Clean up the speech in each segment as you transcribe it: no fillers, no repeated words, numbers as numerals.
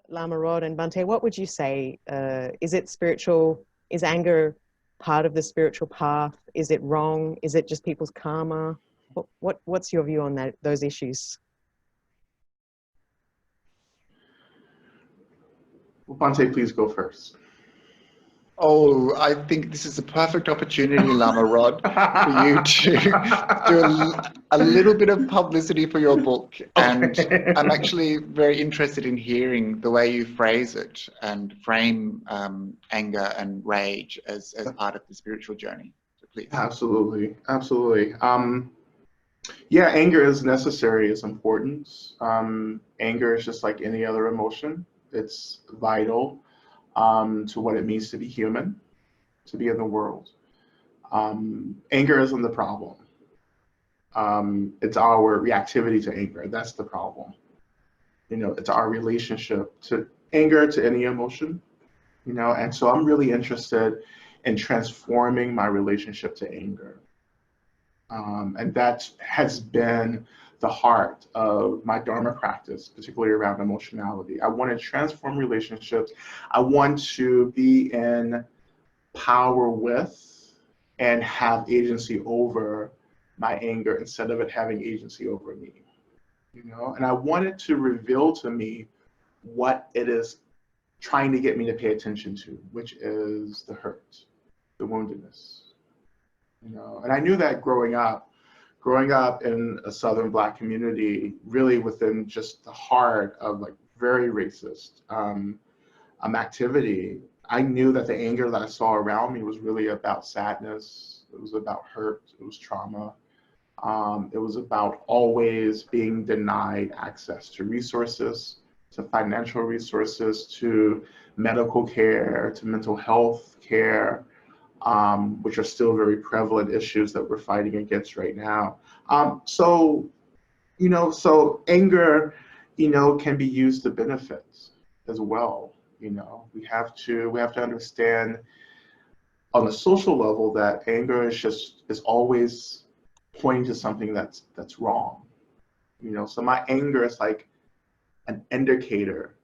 Lama Rod and Bhante, what would you say? Is it spiritual? Is anger part of the spiritual path? Is it wrong? Is it just people's karma? What's your view on those issues? Well, Bhante, please go first. Oh, I think this is a perfect opportunity, Lama Rod, for you to do a little bit of publicity for your book. And I'm actually very interested in hearing the way you phrase it and frame anger and rage as part of the spiritual journey. So please. Absolutely, absolutely. Yeah, anger is necessary, it's important. Anger is just like any other emotion. It's vital to what it means to be human, to be in the world. Anger isn't the problem. It's our reactivity to anger. That's the problem. It's our relationship to anger, to any emotion, and so I'm really interested in transforming my relationship to anger. And that has been the heart of my Dharma practice, particularly around emotionality. I want to transform relationships. I want to be in power with and have agency over my anger instead of it having agency over me. And I want it to reveal to me what it is trying to get me to pay attention to, which is the hurt, the woundedness. And I knew that growing up in a Southern Black community, really within just the heart of like very racist activity, I knew that the anger that I saw around me was really about sadness. It was about hurt. It was trauma. It was about always being denied access to resources, to financial resources, to medical care, to mental health care, which are still very prevalent issues that we're fighting against right now. So anger, can be used to benefit as well. We have to understand on a social level that anger is always pointing to something that's wrong. So my anger is like an indicator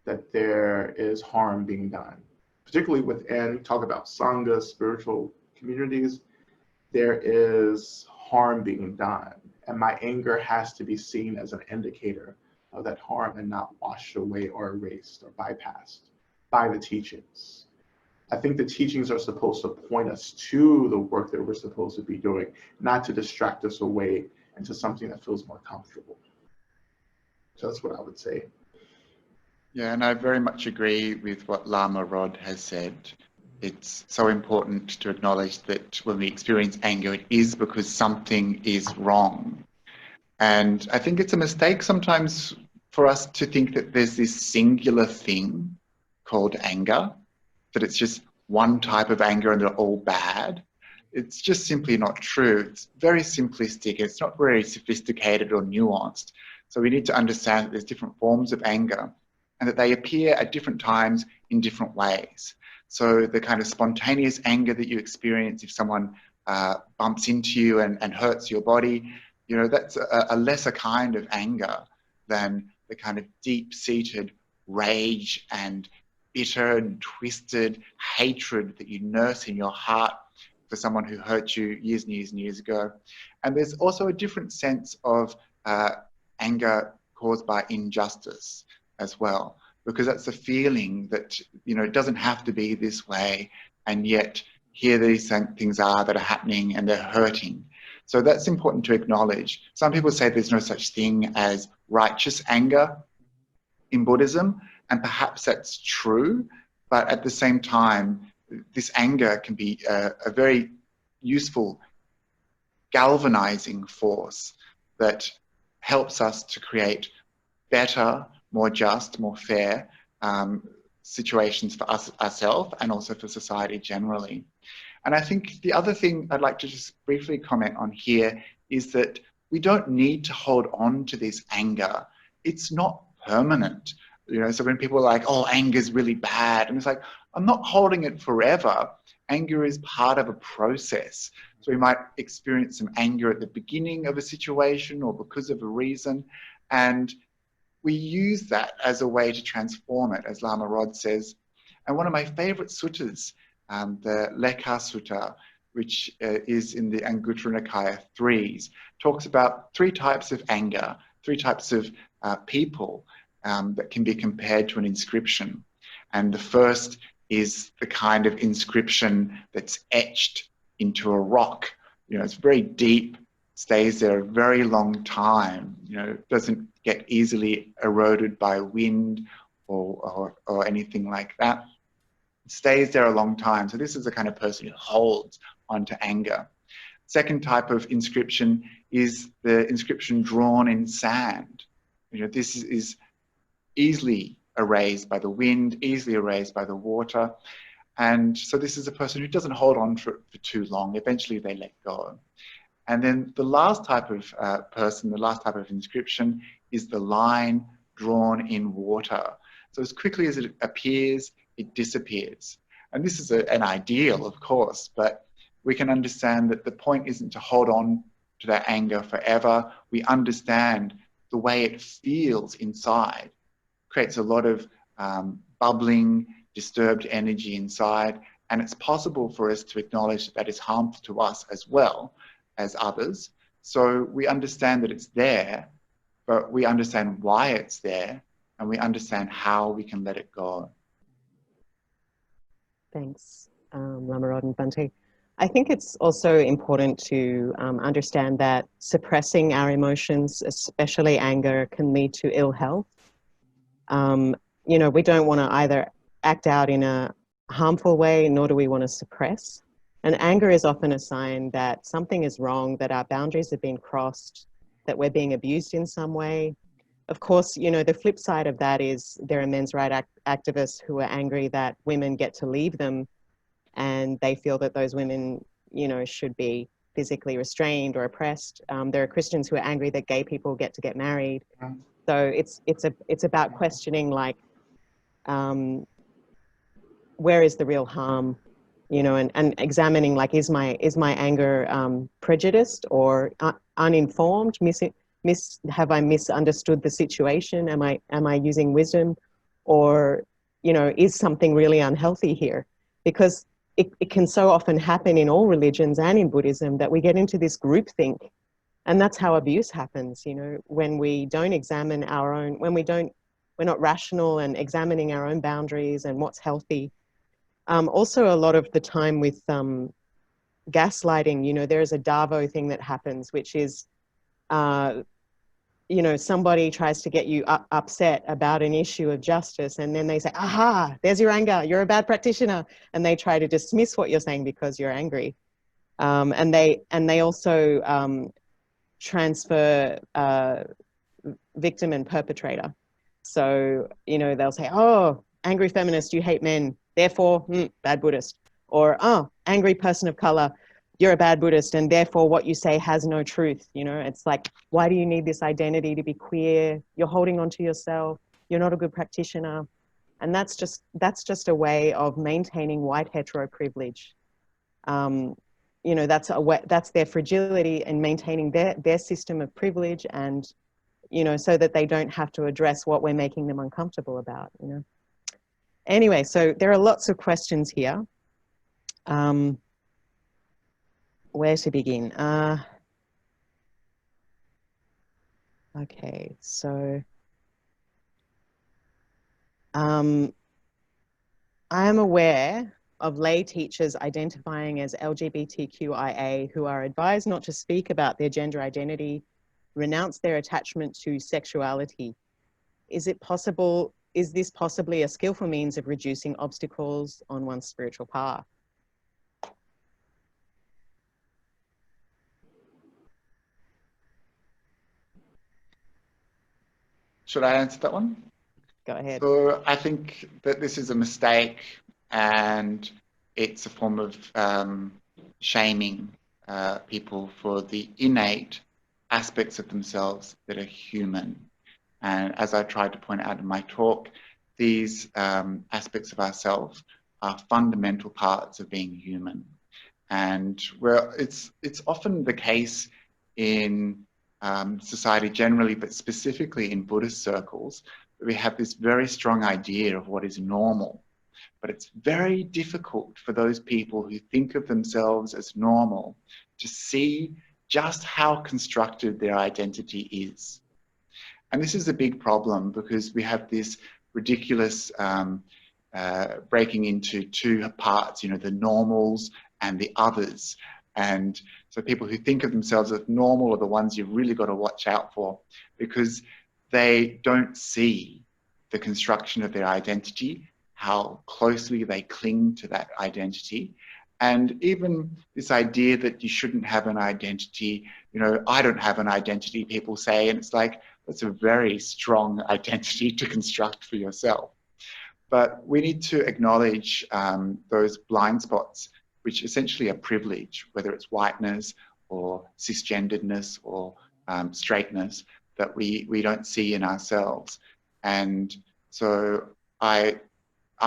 that there is harm being done. Particularly within, talk about Sangha, spiritual communities, there is harm being done. And my anger has to be seen as an indicator of that harm and not washed away or erased or bypassed by the teachings. I think the teachings are supposed to point us to the work that we're supposed to be doing, not to distract us away into something that feels more comfortable. So that's what I would say. Yeah, and I very much agree with what Lama Rod has said. It's so important to acknowledge that when we experience anger, it is because something is wrong. And I think it's a mistake sometimes for us to think that there's this singular thing called anger, that it's just one type of anger and they're all bad. It's just simply not true. It's very simplistic. It's not very sophisticated or nuanced. So we need to understand that there's different forms of anger, and that they appear at different times in different ways. So the kind of spontaneous anger that you experience if someone bumps into you and hurts your body, that's a lesser kind of anger than the kind of deep-seated rage and bitter and twisted hatred that you nurse in your heart for someone who hurt you years and years and years ago. And there's also a different sense of anger caused by injustice as well, because that's a feeling that, it doesn't have to be this way, and yet here these things are that are happening and they're hurting. So that's important to acknowledge. Some people say there's no such thing as righteous anger in Buddhism, and perhaps that's true, but at the same time, this anger can be a very useful galvanizing force that helps us to create better, more just, more fair situations for us ourselves and also for society generally. And I think the other thing I'd like to just briefly comment on here is that we don't need to hold on to this anger. It's not permanent. So when people are like, oh, anger is really bad, and it's like, I'm not holding it forever. Anger is part of a process. So we might experience some anger at the beginning of a situation or because of a reason, and we use that as a way to transform it, as Lama Rod says. And one of my favorite suttas, the Lekha Sutta, which is in the Anguttara Nikaya 3s, talks about 3 types of anger, 3 types of people that can be compared to an inscription. And the first is the kind of inscription that's etched into a rock. You know, it's very deep, stays there a very long time, you know, doesn't get easily eroded by wind or anything like that. It stays there a long time. So this is the kind of person who holds onto anger. Second type of inscription is the inscription drawn in sand. You know, this is easily erased by the wind, easily erased by the water. And so this is a person who doesn't hold on for too long. Eventually they let go. And then the last type of person, the last type of inscription is the line drawn in water. So as quickly as it appears, it disappears. And this is an ideal, of course, but we can understand that the point isn't to hold on to that anger forever. We understand the way it feels inside. Creates a lot of bubbling, disturbed energy inside. And it's possible for us to acknowledge that that is harmful to us as well as others. So we understand that it's there, but we understand why it's there, and we understand how we can let it go. Thanks, Lama Rod and Bhante. I think it's also important to understand that suppressing our emotions, especially anger, can lead to ill health. You know, we don't want to either act out in a harmful way, nor do we want to suppress. And anger is often a sign that something is wrong, that our boundaries have been crossed, that we're being abused in some way. Of course, you know, the flip side of that is there are men's rights activists who are angry that women get to leave them, and they feel that those women, you know, should be physically restrained or oppressed. There are Christians who are angry that gay people get to get married. So it's about questioning, like, where is the real harm, you know, and examining, like, is my anger prejudiced or uninformed? Have I misunderstood the situation? Am I using wisdom, or, you know, is something really unhealthy here? Because it can so often happen in all religions and in Buddhism that we get into this groupthink, and that's how abuse happens. You know, when we don't examine our own, we're not rational and examining our own boundaries and what's healthy. Also, a lot of the time with gaslighting, you know, there's a Davo thing that happens, which is, you know, somebody tries to get you upset about an issue of justice, and then they say, aha, there's your anger, you're a bad practitioner. And they try to dismiss what you're saying because you're angry. And they also transfer victim and perpetrator. So, you know, they'll say, oh, angry feminist, you hate men, therefore, bad Buddhist. Or, oh, angry person of color, you're a bad Buddhist, and therefore what you say has no truth. You know, it's like, why do you need this identity to be queer? You're holding on to yourself. You're not a good practitioner. And that's just a way of maintaining white hetero privilege. You know, that's their fragility in maintaining their system of privilege, and, you know, so that they don't have to address what we're making them uncomfortable about, you know. Anyway, so there are lots of questions here. Where to begin? Okay, so I am aware of lay teachers identifying as LGBTQIA who are advised not to speak about their gender identity, renounce their attachment to sexuality. Is this possibly a skillful means of reducing obstacles on one's spiritual path? Should I answer that one? Go ahead. So I think that this is a mistake, and it's a form of shaming people for the innate aspects of themselves that are human. And as I tried to point out in my talk, these aspects of ourselves are fundamental parts of being human. And it's often the case in society generally, but specifically in Buddhist circles, we have this very strong idea of what is normal. But it's very difficult for those people who think of themselves as normal to see just how constructed their identity is. And this is a big problem because we have this ridiculous breaking into two parts, you know, the normals and the others. And so people who think of themselves as normal are the ones you've really got to watch out for, because they don't see the construction of their identity, how closely they cling to that identity. And even this idea that you shouldn't have an identity, you know, I don't have an identity, people say, and it's like, that's a very strong identity to construct for yourself. But we need to acknowledge those blind spots, which essentially are privilege, whether it's whiteness or cisgenderedness or straightness, that we don't see in ourselves. And so I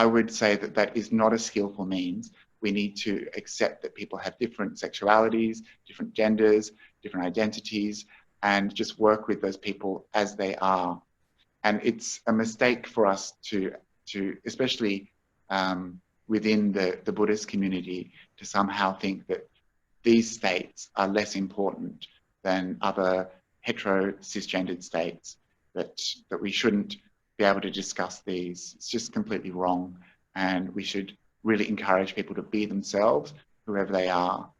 would say that that is not a skillful means. We need to accept that people have different sexualities, different genders, different identities, and just work with those people as they are. And it's a mistake for us to especially within the Buddhist community, to somehow think that these states are less important than other hetero cisgendered states, that we shouldn't be able to discuss these. It's just completely wrong. And we should really encourage people to be themselves, whoever they are.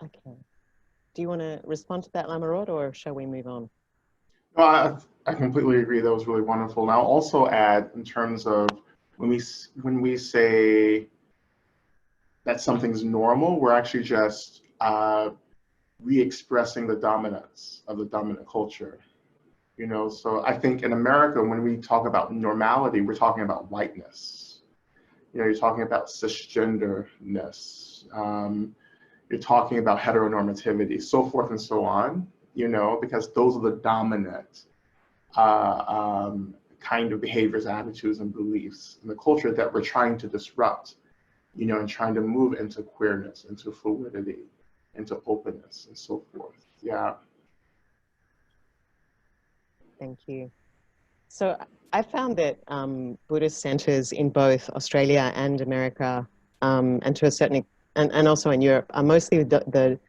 Okay. Do you want to respond to that, Lama Rod, or shall we move on? No, I completely agree. That was really wonderful. And I'll also add, in terms of when we say that something's normal, we're actually just re-expressing the dominance of the dominant culture. You know, so I think in America, when we talk about normality, we're talking about whiteness. You know, you're talking about cisgenderness. You're talking about heteronormativity, so forth and so on. You know, because those are the dominant kind of behaviors, attitudes, and beliefs in the culture that we're trying to disrupt. You know, and trying to move into queerness, into fluidity, into openness, and so forth. Yeah. Thank you. So I found that Buddhist centers in both Australia and America, and to a certain and also in Europe, are mostly the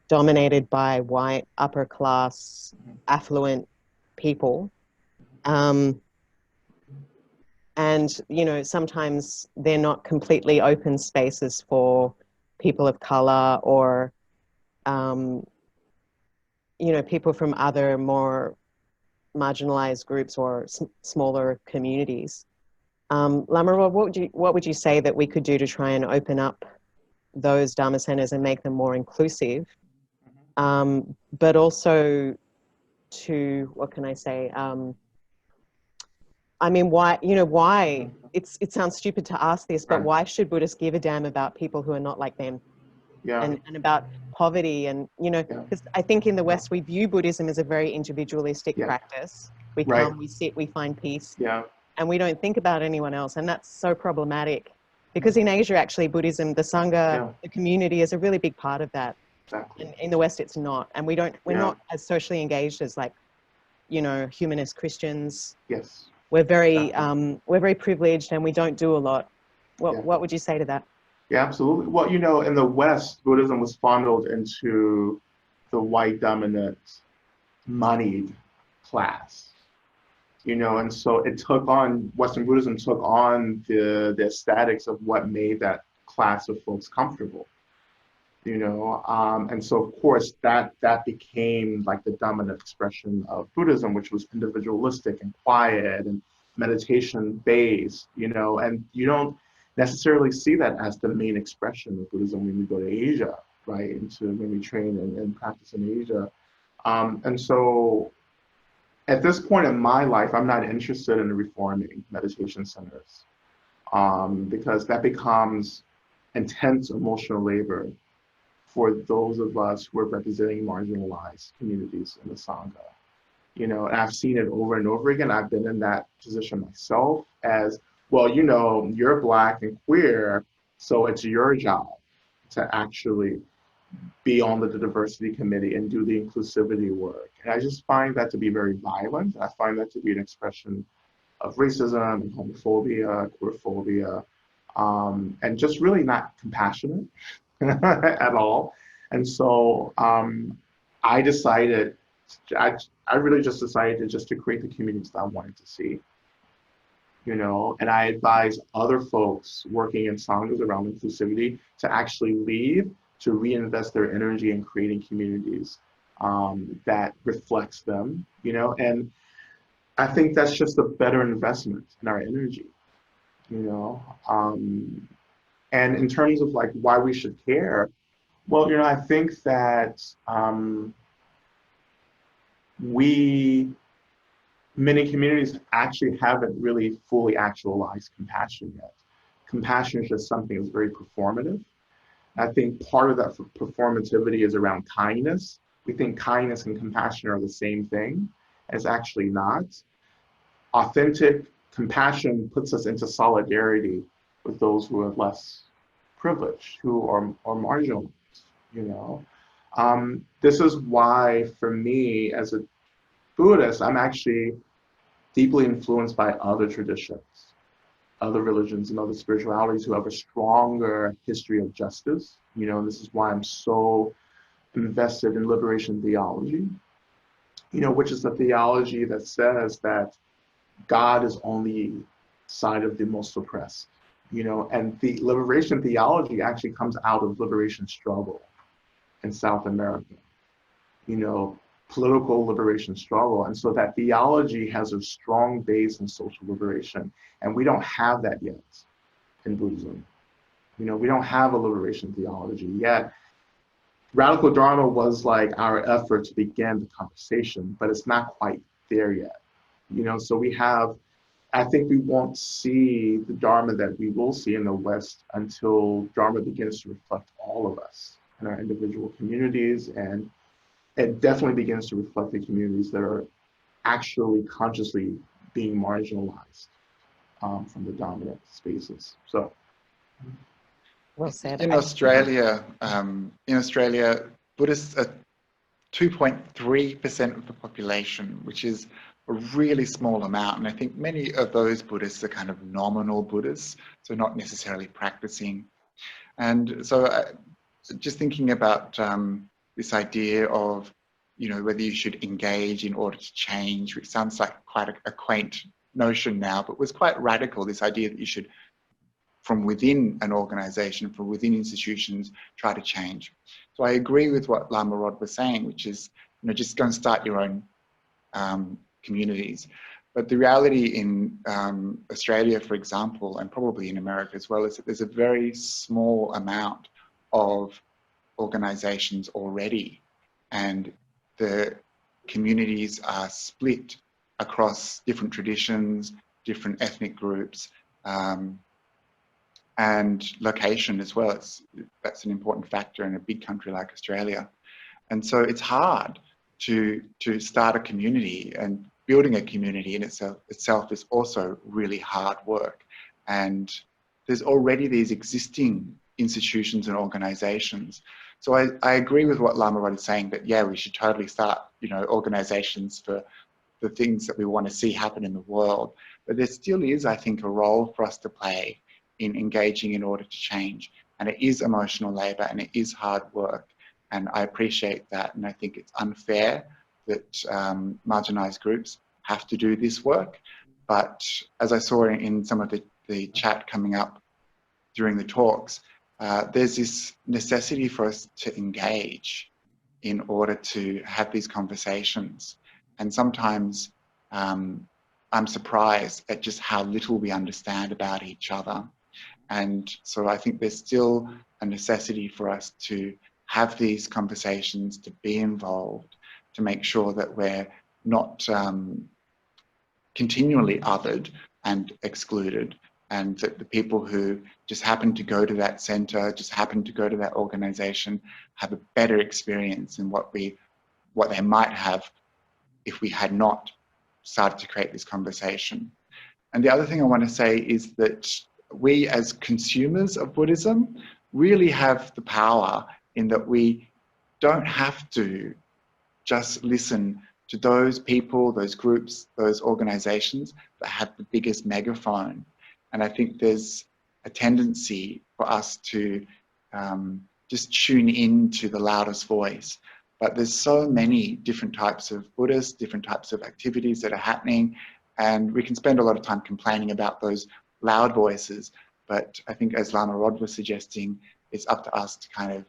dominated by white, upper class, affluent people. And, you know, sometimes they're not completely open spaces for people of color or, you know, people from other more marginalized groups or smaller communities. Lama Rod, what would you say that we could do to try and open up those Dharma centers and make them more inclusive? But also to, what can I say? I mean, why, you know, why, it sounds stupid to ask this, but why should Buddhists give a damn about people who are not like them? Yeah. And about poverty, and, you know, because I think in the West, we view Buddhism as a very individualistic practice. We come, we sit, we find peace, and we don't think about anyone else. And that's so problematic, because in Asia, actually, Buddhism, the Sangha, the community is a really big part of that. Exactly. And in the West, it's not. And we're not as socially engaged as, like, you know, humanist Christians. Yes. We're very privileged, and we don't do a lot. What would you say to that? Yeah, absolutely. Well, you know, in the West, Buddhism was funneled into the white dominant, moneyed class. You know, and so it took on, Western Buddhism took on the aesthetics of what made that class of folks comfortable. You know, and so of course that became like the dominant expression of Buddhism, which was individualistic and quiet and meditation based. You know, and you don't necessarily see that as the main expression of Buddhism when we go to Asia, right? When we train and practice in Asia, and so at this point in my life, I'm not interested in reforming meditation centers, because that becomes intense emotional labor for those of us who are representing marginalized communities in the Sangha. You know, and I've seen it over and over again. I've been in that position myself as, well, you know, you're Black and queer, so it's your job to actually be on the diversity committee and do the inclusivity work. And I just find that to be very violent. I find that to be an expression of racism and homophobia, queerphobia, and just really not compassionate at all. And so I decided, I really just decided to create the communities that I wanted to see, you know, and I advise other folks working in Sanghas around inclusivity to actually leave, to reinvest their energy in creating communities that reflects them, you know, and I think that's just a better investment in our energy, you know. And in terms of like why we should care, well, you know, I think that many communities actually haven't really fully actualized compassion yet. Compassion is just something that's very performative. I think part of that performativity is around kindness. We think kindness and compassion are the same thing. It's actually not. Authentic compassion puts us into solidarity with those who are less privileged, who are marginalized, you know. This is why, for me, as a Buddhist, I'm actually deeply influenced by other traditions, other religions and other spiritualities who have a stronger history of justice. You know, this is why I'm so invested in liberation theology, you know, which is a theology that says that God is on the side of the most oppressed, you know, and the liberation theology actually comes out of liberation struggle in South America, you know, political liberation struggle. And so that theology has a strong base in social liberation. And we don't have that yet in Buddhism. You know, we don't have a liberation theology yet. Radical Dharma was like our effort to begin the conversation, but it's not quite there yet. You know, so we have, I think we won't see the Dharma that we will see in the West until Dharma begins to reflect all of us in our individual communities, and it definitely begins to reflect the communities that are actually consciously being marginalized from the dominant spaces. So, Well said. In Australia, Buddhists are 2.3% of the population, which is a really small amount. And I think many of those Buddhists are kind of nominal Buddhists, so not necessarily practicing. And so just thinking about this idea of, you know, whether you should engage in order to change, which sounds like quite a quaint notion now, but was quite radical, this idea that you should, from within an organization, from within institutions, try to change. So I agree with what Lama Rod was saying, which is, you know, just go and start your own communities. But the reality in Australia, for example, and probably in America as well, is that there's a very small amount of organizations already, and the communities are split across different traditions, different ethnic groups, and location as well. That's an important factor in a big country like Australia. And so it's hard to start a community, and building a community in itself is also really hard work. And there's already these existing institutions and organizations. So I agree with what Lama Rod is saying, that yeah, we should totally start, you know, organizations for the things that we want to see happen in the world. But there still is, I think, a role for us to play in engaging in order to change. And it is emotional labor and it is hard work. And I appreciate that. And I think it's unfair that marginalized groups have to do this work. But as I saw in some of the chat coming up during the talks, there's this necessity for us to engage in order to have these conversations. And sometimes I'm surprised at just how little we understand about each other. And so I think there's still a necessity for us to have these conversations, to be involved, to make sure that we're not continually othered and excluded, and that the people who just happen to go to that center, just happen to go to that organization, have a better experience than what they might have if we had not started to create this conversation. And the other thing I want to say is that we as consumers of Buddhism really have the power in that we don't have to just listen to those people, those groups, those organizations that have the biggest megaphone. And I think there's a tendency for us to just tune into the loudest voice. But there's so many different types of Buddhists, different types of activities that are happening, and we can spend a lot of time complaining about those loud voices. But I think, as Lama Rod was suggesting, it's up to us to kind of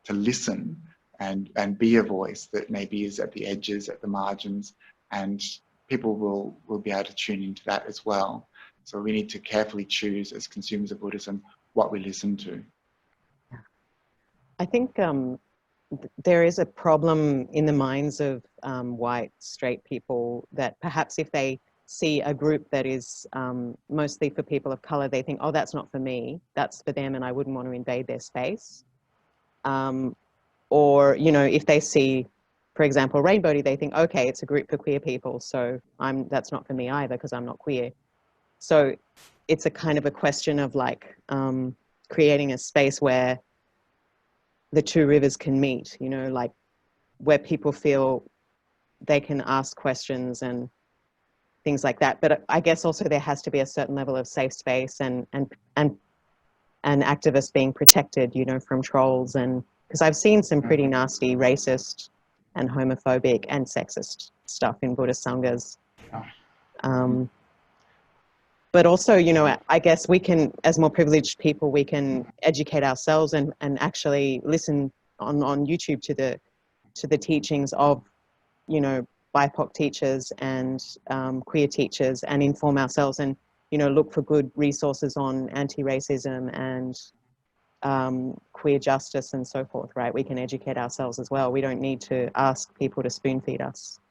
to listen and be a voice that maybe is at the edges, at the margins, and people will be able to tune into that as well. So we need to carefully choose, as consumers of Buddhism, what we listen to. I think there is a problem in the minds of white, straight people that perhaps if they see a group that is mostly for people of color, they think, oh, that's not for me, that's for them, and I wouldn't want to invade their space. Or, you know, if they see, for example, Rainbow, they think, okay, it's a group for queer people, so that's not for me either because I'm not queer. So it's a kind of a question of like creating a space where the two rivers can meet, you know, like where people feel they can ask questions and things like that. But I guess also there has to be a certain level of safe space and activists being protected, you know, from trolls, and because I've seen some pretty nasty racist and homophobic and sexist stuff in Buddhist sanghas. But also, you know, I guess we can, as more privileged people, we can educate ourselves and actually listen on YouTube to the teachings of, you know, BIPOC teachers and queer teachers, and inform ourselves and, you know, look for good resources on anti-racism and queer justice and so forth, right? We can educate ourselves as well. We don't need to ask people to spoon feed us.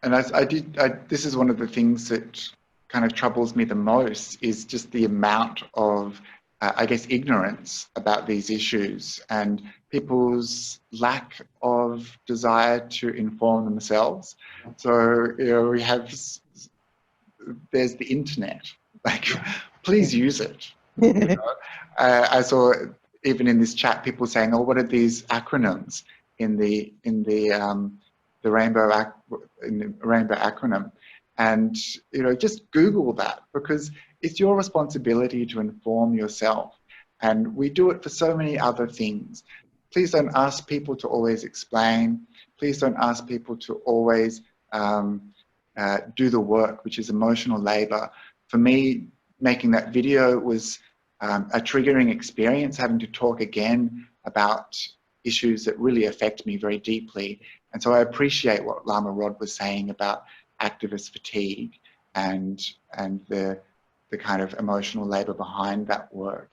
And this is one of the things that kind of troubles me the most, is just the amount of, I guess, ignorance about these issues and people's lack of desire to inform themselves. So, you know, there's the internet, like, please use it. You know? I saw even in this chat people saying, oh, what are these acronyms in the rainbow acronym? And, you know, just Google that, because it's your responsibility to inform yourself. And we do it for so many other things. Please don't ask people to always explain. Please don't ask people to always do the work, which is emotional labor. For me, making that video was a triggering experience, having to talk again about issues that really affect me very deeply. And so I appreciate what Lama Rod was saying about activist fatigue and the kind of emotional labor behind that work.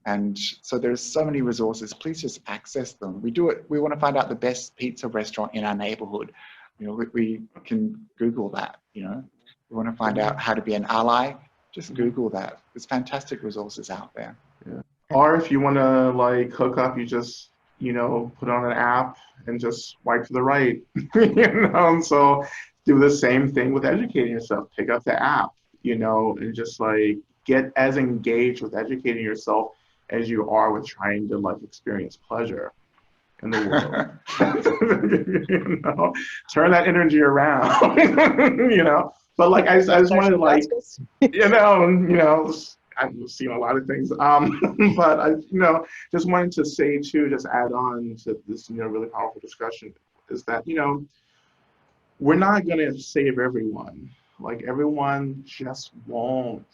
And so there's so many resources. Please just access them. We do it. We want to find out the best pizza restaurant in our neighborhood. You know, we can Google that. You know, we want to find out how to be an ally. Just Google that. There's fantastic resources out there. Yeah. Or if you want to like hook up, you just, you know, put on an app and just swipe to the right. You know, and so do the same thing with educating yourself. Pick up the app, you know, and just like get as engaged with educating yourself as you are with trying to like experience pleasure in the world. You know, turn that energy around. You know, but like I just wanted to like, you know, I've seen a lot of things, but I, you know, just wanted to say too, just add on to this, you know, really powerful discussion, is that, you know, we're not going to save everyone. Like, everyone just won't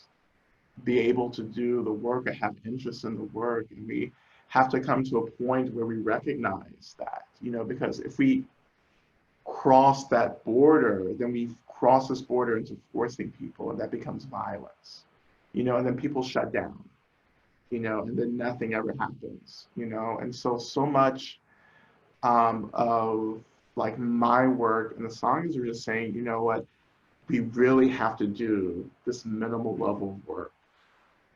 be able to do the work or have interest in the work. And we have to come to a point where we recognize that, you know, because if we cross that border, then we cross this border into forcing people, and that becomes violence, you know, and then people shut down, you know, and then nothing ever happens, you know. And so much of like my work and the songs are just saying, you know what, we really have to do this minimal level of work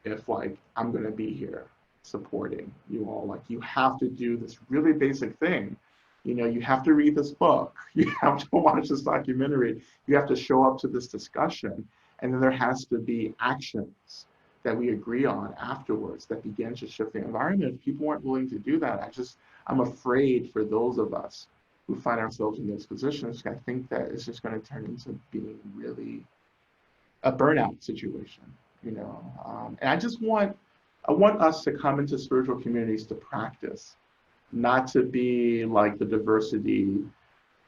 if like I'm going to be here supporting you all. Like, you have to do this really basic thing. You know, you have to read this book, you have to watch this documentary, you have to show up to this discussion, and then there has to be actions that we agree on afterwards that begin to shift the environment. If people weren't willing to do that, I'm afraid for those of us who find ourselves in those positions. I think that it's just going to turn into being really a burnout situation, you know. And I want us to come into spiritual communities to practice, not to be like the diversity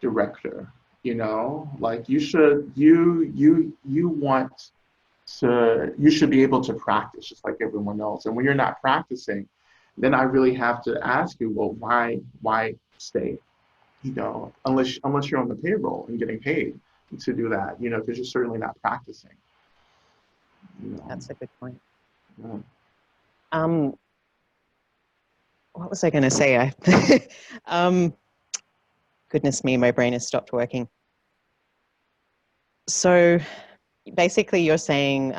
director, you know. Like you should be able to practice just like everyone else. And when you're not practicing, then I really have to ask you, well, why stay? You know, unless you're on the payroll and getting paid to do that, you know, because you're certainly not practicing. You know? That's a good point. Yeah. What was I going to say? Goodness me, my brain has stopped working. So basically you're saying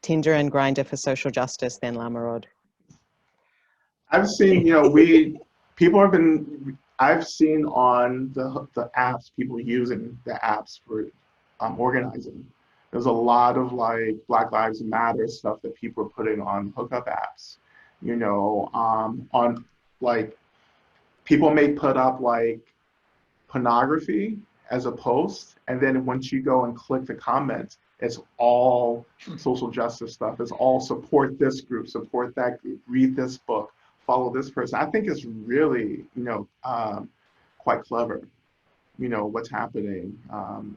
Tinder and Grindr for social justice then, Lama Rod? I've seen, you know, I've seen on the apps, people using the apps for organizing. There's a lot of like Black Lives Matter stuff that people are putting on hookup apps, you know, on like, people may put up like pornography as a post, and then once you go and click the comments, it's all social justice stuff. It's all support this group, support that group, read this book, follow this person. I think it's really, you know, quite clever, you know, what's happening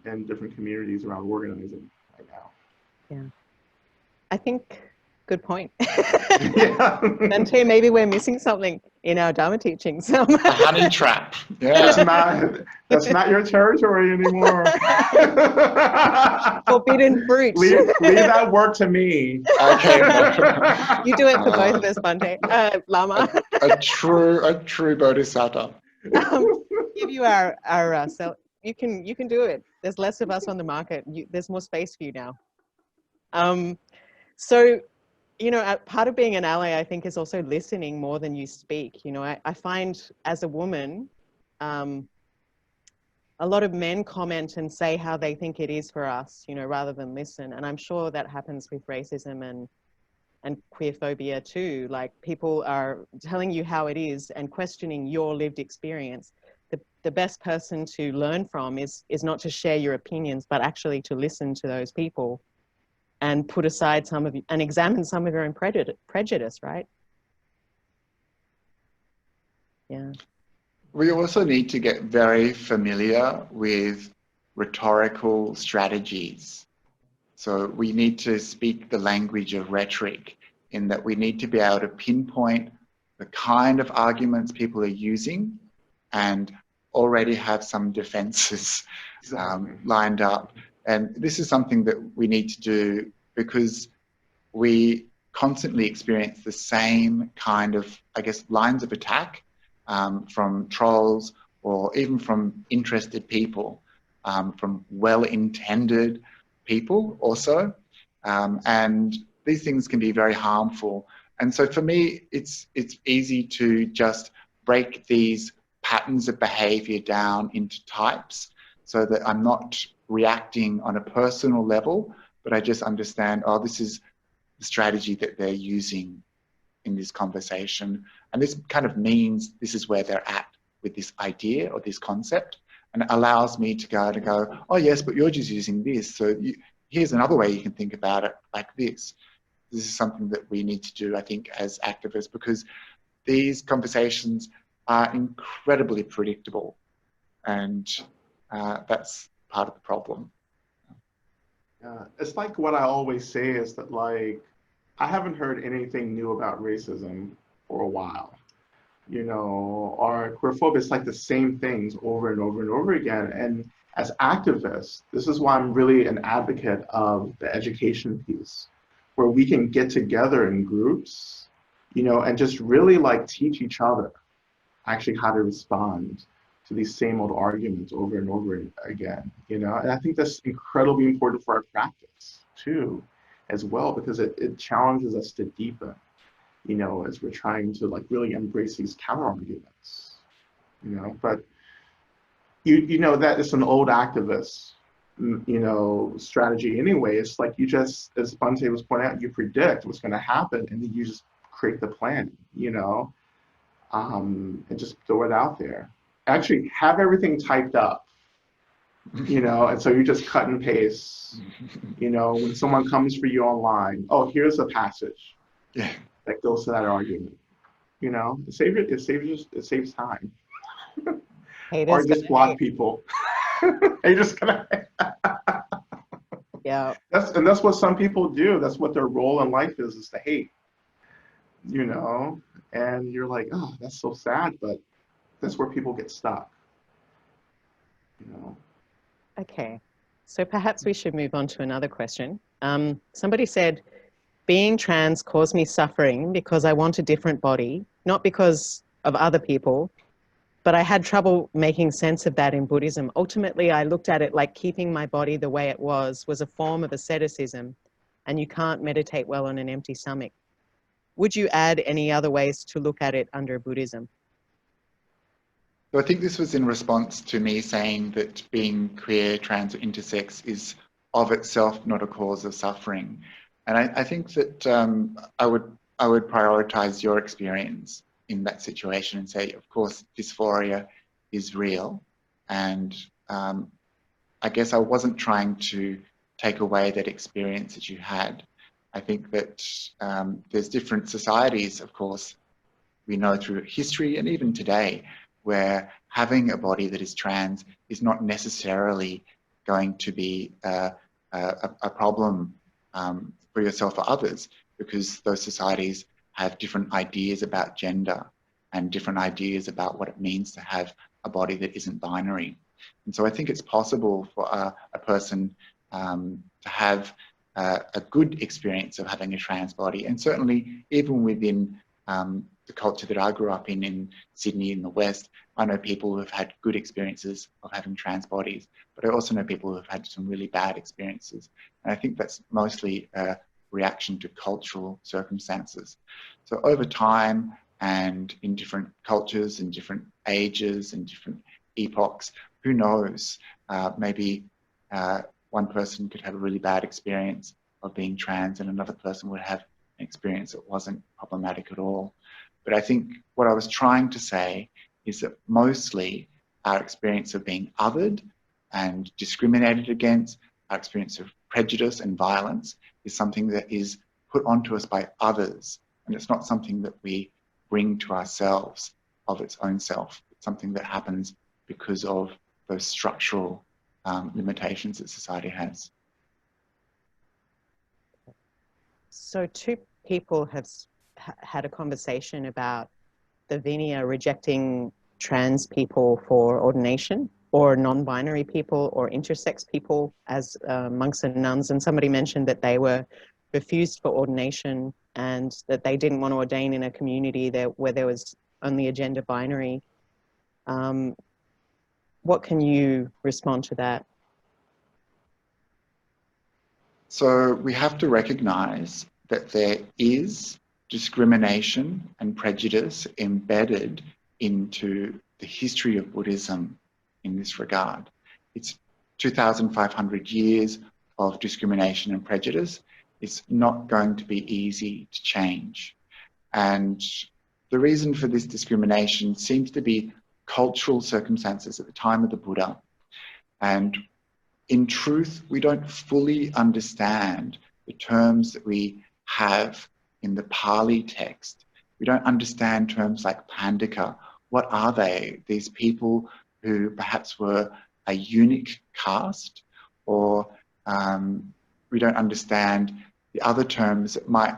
in different communities around organizing right now. Yeah, I think, good point. Yeah. And too, maybe we're missing something in our Dharma teachings. A honey trap. Yeah. That's not your territory anymore. Forbidden fruit. Leave that work to me. Okay. You do it for both of us, Bhante. Lama. A true bodhisattva. Give you our so you can do it. There's less of us on the market. There's more space for you now. So, you know, part of being an ally, I think, is also listening more than you speak. You know, I find as a woman, a lot of men comment and say how they think it is for us, you know, rather than listen. And I'm sure that happens with racism and queerphobia too. Like, people are telling you how it is and questioning your lived experience. The best person to learn from is not to share your opinions, but actually to listen to those people and put aside and examine some of your own prejudice, right? Yeah. We also need to get very familiar with rhetorical strategies. So we need to speak the language of rhetoric, in that we need to be able to pinpoint the kind of arguments people are using and already have some defenses lined up. And this is something that we need to do because we constantly experience the same kind of, I guess, lines of attack from trolls or even from interested people, from well-intended people also. And these things can be very harmful. And so for me, it's easy to just break these patterns of behavior down into types so that I'm not reacting on a personal level, but I just understand, oh, this is the strategy that they're using in this conversation. And this kind of means this is where they're at with this idea or this concept. And it allows me to go, oh yes, but you're just using this. So here's another way you can think about it like this. This is something that we need to do, I think, as activists, because these conversations are incredibly predictable. And that's part of the problem. Yeah, it's like what I always say is that, like, I haven't heard anything new about racism for a while, you know, or queerphobia. It's like the same things over and over and over again. And as activists, this is why I'm really an advocate of the education piece, where we can get together in groups, you know, and just really like teach each other actually how to respond to these same old arguments over and over again, you know. And I think that's incredibly important for our practice too, as well, because it challenges us to deepen, you know, as we're trying to like really embrace these counter arguments, you know. But you know that it's an old activist strategy anyway. It's like you just, as Bhante was pointing out, you predict what's going to happen, and then you just create the plan, and just throw it out there. Actually, have everything typed up, and so you just cut and paste. When someone comes for you online, oh, here's a passage that goes to that argument. It saves time. Or just block people. You're just gonna. Yeah. That's what some people do. That's what their role in life is to hate. And you're like, oh, that's so sad, but that's where people get stuck. Okay. So perhaps we should move on to another question. Somebody said, being trans caused me suffering because I want a different body, not because of other people, but I had trouble making sense of that in Buddhism. Ultimately, I looked at it like keeping my body the way it was a form of asceticism, and you can't meditate well on an empty stomach. Would you add any other ways to look at it under Buddhism? So I think this was in response to me saying that being queer, trans, or intersex is of itself not a cause of suffering. And I think that I would prioritize your experience in that situation and say, of course, dysphoria is real. And I guess I wasn't trying to take away that experience that you had. I think that there's different societies, of course, we know through history and even today, where having a body that is trans is not necessarily going to be a problem for yourself or others, because those societies have different ideas about gender and different ideas about what it means to have a body that isn't binary. And so I think it's possible for a person to have a good experience of having a trans body. And certainly even within the culture that I grew up in Sydney in the West, I know people who have had good experiences of having trans bodies, but I also know people who have had some really bad experiences. And I think that's mostly a reaction to cultural circumstances. So over time and in different cultures and different ages and different epochs, who knows, maybe one person could have a really bad experience of being trans and another person would have an experience that wasn't problematic at all. But I think what I was trying to say is that mostly our experience of being othered and discriminated against, our experience of prejudice and violence is something that is put onto us by others. And it's not something that we bring to ourselves of its own self. It's something that happens because of those structural limitations that society has. So two people have had a conversation about the Vinaya rejecting trans people for ordination, or non-binary people or intersex people as monks and nuns. And somebody mentioned that they were refused for ordination and that they didn't want to ordain in a community where there was only a gender binary. What can you respond to that? So we have to recognize that there is discrimination and prejudice embedded into the history of Buddhism in this regard. It's 2,500 years of discrimination and prejudice. It's not going to be easy to change. And the reason for this discrimination seems to be cultural circumstances at the time of the Buddha. And in truth, we don't fully understand the terms that we have in the Pali text. We don't understand terms like Pandika. What are they? These people who perhaps were a unique caste, or we don't understand the other terms that might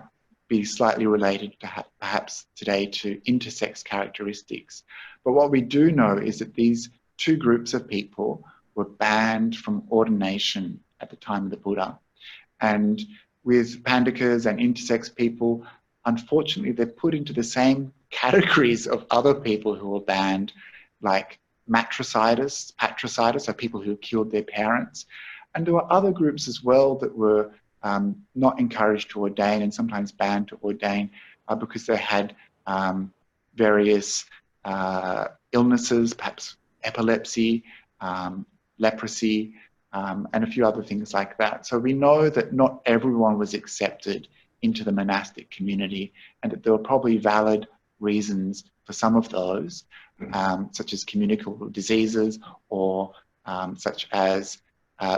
be slightly related to perhaps today to intersex characteristics. But what we do know is that these two groups of people were banned from ordination at the time of the Buddha. And with Pandikas and intersex people, unfortunately, they're put into the same categories of other people who were banned, like matricides, so people who killed their parents. And there were other groups as well that were not encouraged to ordain and sometimes banned to ordain because they had various illnesses, perhaps epilepsy, leprosy, and a few other things like that. So we know that not everyone was accepted into the monastic community, and that there were probably valid reasons for some of those, such as communicable diseases, or such as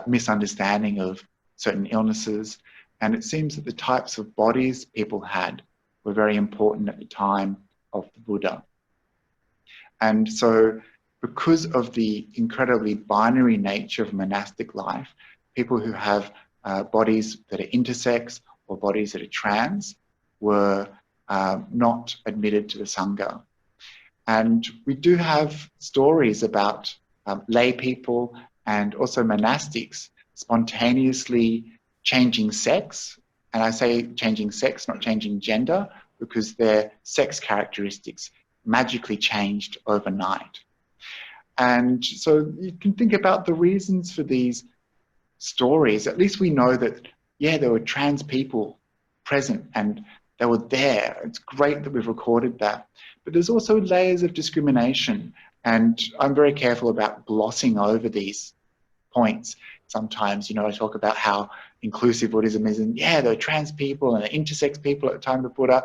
misunderstanding of certain illnesses. And it seems that the types of bodies people had were very important at the time of the Buddha. And so because of the incredibly binary nature of monastic life, people who have bodies that are intersex or bodies that are trans were not admitted to the Sangha. And we do have stories about lay people and also monastics spontaneously changing sex. And I say changing sex, not changing gender, because their sex characteristics magically changed overnight. And so you can think about the reasons for these stories. At least we know that, yeah, there were trans people present and they were there. It's great that we've recorded that. But there's also layers of discrimination. And I'm very careful about glossing over these points. Sometimes, I talk about how inclusive Buddhism is, and yeah, there are trans people and intersex people at the time of the Buddha,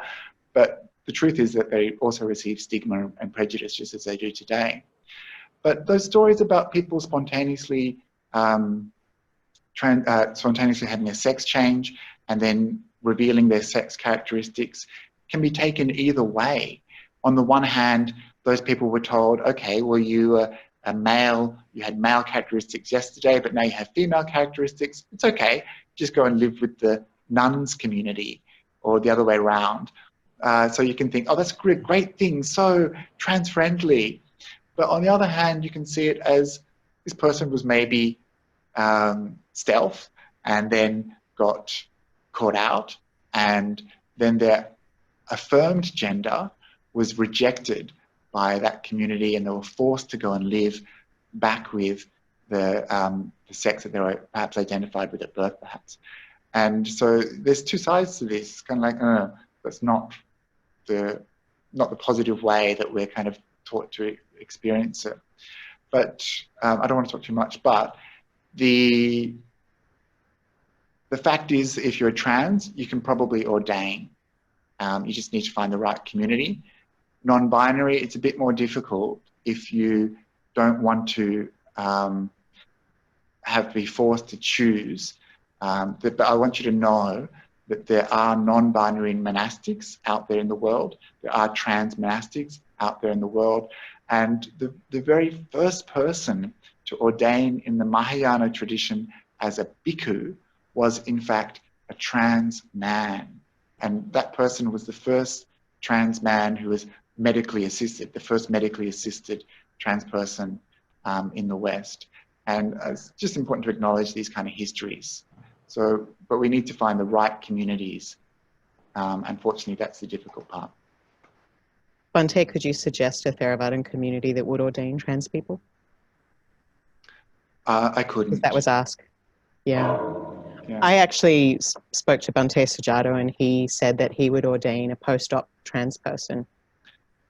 but the truth is that they also receive stigma and prejudice just as they do today. But those stories about people spontaneously spontaneously having a sex change and then revealing their sex characteristics can be taken either way. On the one hand, those people were told, okay, well, you were a male, you had male characteristics yesterday, but now you have female characteristics. It's okay, just go and live with the nuns community, or the other way around. So you can think, oh, that's a great thing, so trans-friendly. But on the other hand, you can see it as this person was maybe stealth and then got caught out, and then their affirmed gender was rejected by that community, and they were forced to go and live back with the sex that they were perhaps identified with at birth, perhaps. And so there's two sides to this. It's kind of like, that's not the positive way that we're kind of taught to experience it. But I don't want to talk too much, but the fact is, if you're trans, you can probably ordain. You just need to find the right community. Non-binary, it's a bit more difficult if you don't want to be forced to choose. But I want you to know that there are non-binary monastics out there in the world. There are trans monastics out there in the world. And the very first person to ordain in the Mahayana tradition as a bhikkhu was in fact a trans man. And that person was the first trans man who was medically assisted, the first medically assisted trans person in the West. And it's just important to acknowledge these kind of histories. So, but we need to find the right communities. Unfortunately, that's the difficult part. Bhante, could you suggest a Theravadan community that would ordain trans people? I couldn't. That was asked. Yeah. Yeah. I actually spoke to Bhante Sujato, and he said that he would ordain a post-op trans person.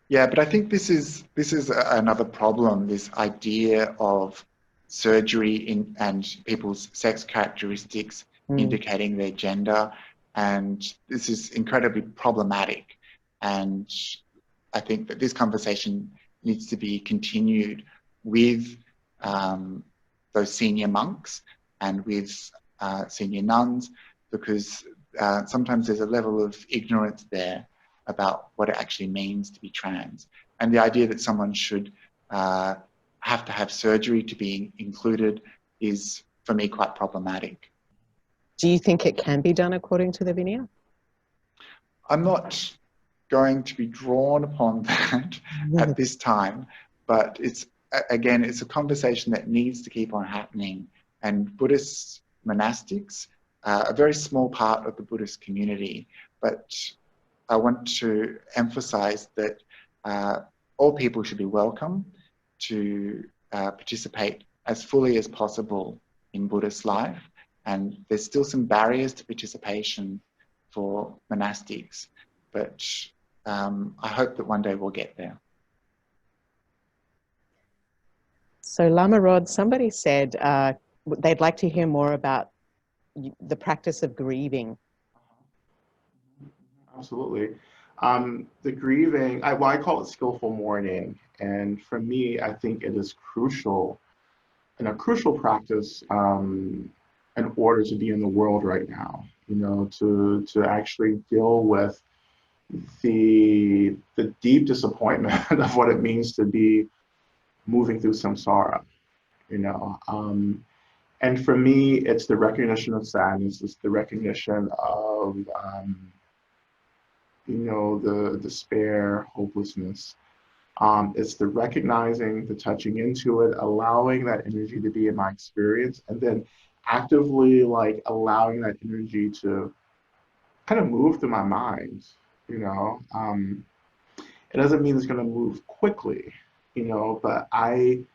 Yeah, but I think this is another problem, this idea of surgery and people's sex characteristics indicating their gender. And this is incredibly problematic. And I think that this conversation needs to be continued with those senior monks and with senior nuns, because sometimes there's a level of ignorance there about what it actually means to be trans. And the idea that someone should have to have surgery to be included is, for me, quite problematic. Do you think it can be done according to the Vinaya? I'm not going to be drawn upon that at this time, but it's a conversation that needs to keep on happening. And Buddhist monastics are a very small part of the Buddhist community, but I want to emphasize that all people should be welcome to participate as fully as possible in Buddhist life. And there's still some barriers to participation for monastics, but I hope that one day we'll get there. So Lama Rod, somebody said, they'd like to hear more about the practice of grieving. Absolutely. The grieving, I call it skillful mourning. And for me, I think it is crucial, and a crucial practice in order to be in the world right now, to actually deal with the deep disappointment of what it means to be moving through samsara, and for me, it's the recognition of sadness, it's the recognition of, the despair, hopelessness. It's the recognizing, the touching into it, allowing that energy to be in my experience, and then actively like allowing that energy to kind of move through my mind. It doesn't mean it's going to move quickly, but I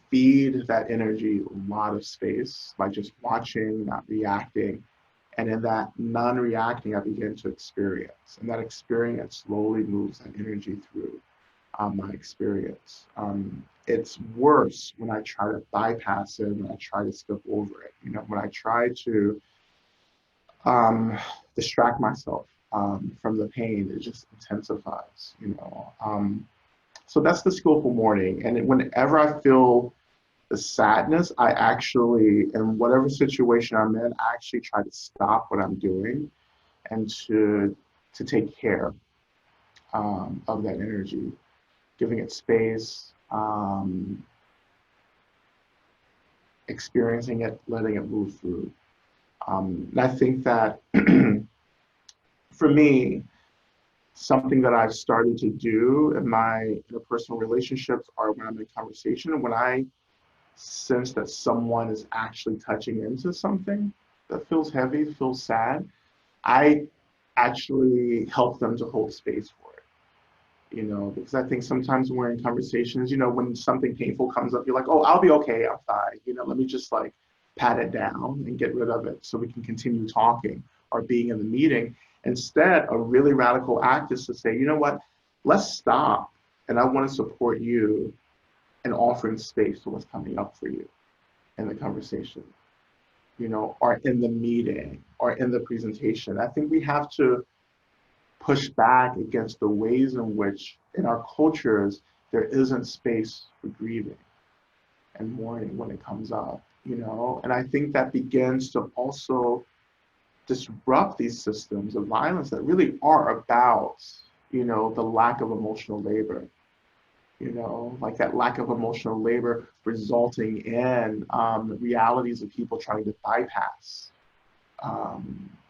feed that energy a lot of space by just watching, not reacting. And in that non-reacting, I begin to experience. And that experience slowly moves that energy through my experience. It's worse when I try to bypass it, when I try to skip over it. When I try to distract myself from the pain, it just intensifies, So that's the skillful mourning. And whenever I feel the sadness, I actually, in whatever situation I'm in, I actually try to stop what I'm doing and to take care of that energy, giving it space, experiencing it, letting it move through. And I think that for me, something that I've started to do in my interpersonal relationships or when I'm in conversation, when I sense that someone is actually touching into something that feels heavy, feels sad, I actually help them to hold space for it, because I think sometimes when we're in conversations, when something painful comes up, you're like, oh, I'll be okay, I'm fine, let me just like pat it down and get rid of it so we can continue talking or being in the meeting. Instead, a really radical act is to say, you know what, let's stop, and I want to support you and offering space to what's coming up for you in the conversation, or in the meeting or in the presentation. I think we have to push back against the ways in which in our cultures there isn't space for grieving and mourning when it comes up, and I think that begins to also disrupt these systems of violence that really are about, the lack of emotional labor. Like that lack of emotional labor resulting in realities of people trying to bypass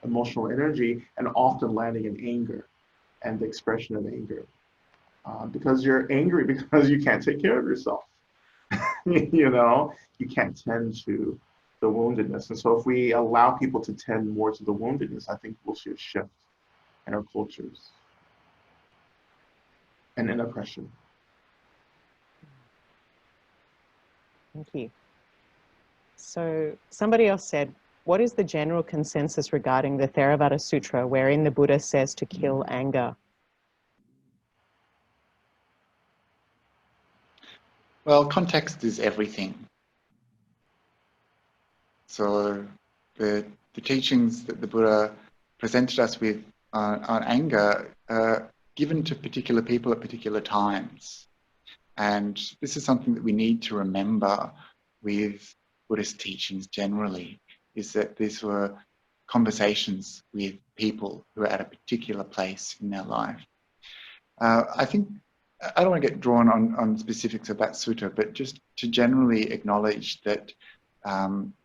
emotional energy and often landing in anger and the expression of anger. Because you're angry because you can't take care of yourself. You can't tend to the woundedness. And so if we allow people to tend more to the woundedness, I think we'll see a shift in our cultures and in oppression. Thank you. So somebody else said, what is the general consensus regarding the Theravada Sutra wherein the Buddha says to kill anger? Well, context is everything. So the teachings that the Buddha presented us with on anger are given to particular people at particular times. And this is something that we need to remember with Buddhist teachings generally, is that these were conversations with people who are at a particular place in their life. I think, I don't want to get drawn on specifics of that sutta, but just to generally acknowledge that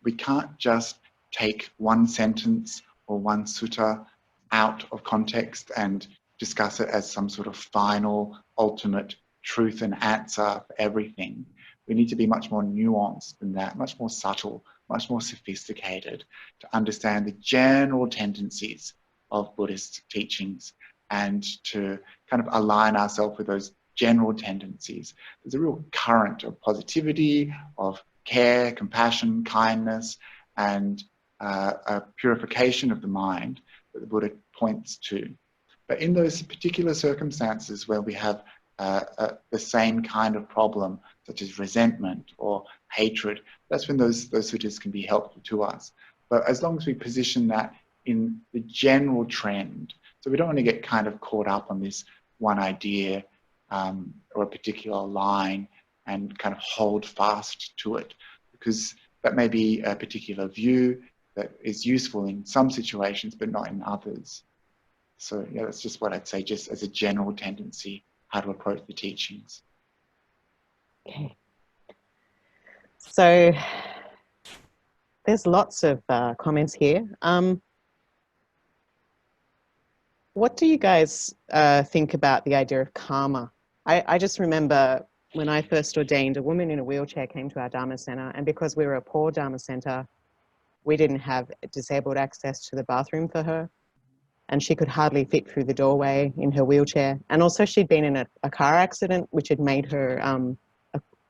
we can't just take one sentence or one sutta out of context and discuss it as some sort of final, ultimate truth and answer for everything. We need to be much more nuanced than that, much more subtle, much more sophisticated to understand the general tendencies of Buddhist teachings and to kind of align ourselves with those general tendencies. There's a real current of positivity, of care, compassion, kindness, and a purification of the mind that the Buddha points to. But in those particular circumstances where we have the same kind of problem, such as resentment or hatred, that's when those suttas can be helpful to us. But as long as we position that in the general trend, so we don't want to get kind of caught up on this one idea or a particular line and kind of hold fast to it, because that may be a particular view that is useful in some situations but not in others. So yeah, that's just what I'd say, just as a general tendency, how to approach the teachings. Okay. So there's lots of comments here. What do you guys think about the idea of karma? I just remember when I first ordained, a woman in a wheelchair came to our Dharma center, and because we were a poor Dharma center, we didn't have disabled access to the bathroom for her, and she could hardly fit through the doorway in her wheelchair. And also she'd been in a car accident, which had made her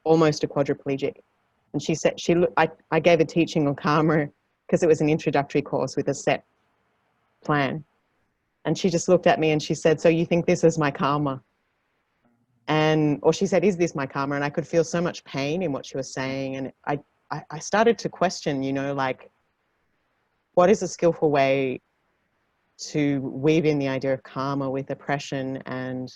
almost a quadriplegic. And she said, I gave a teaching on karma because it was an introductory course with a set plan. And she just looked at me and she said, "So you think this is my karma?" Or she said, "Is this my karma?" And I could feel so much pain in what she was saying. And I started to question, like, what is a skillful way to weave in the idea of karma with oppression, and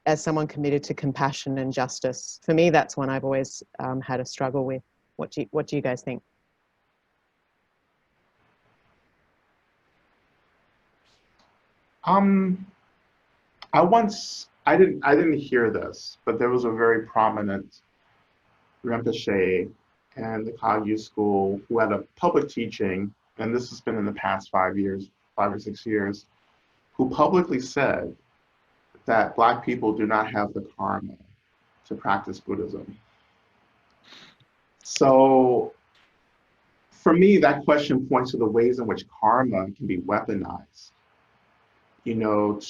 as someone committed to compassion and justice? For me, that's one I've always had a struggle with. What do you guys think? I didn't hear this, but there was a very prominent Rinpoche and the Kagyu school who had a public teaching, and this has been in the past 5 or 6 years, who publicly said that Black people do not have the karma to practice Buddhism. So for me, that question points to the ways in which karma can be weaponized,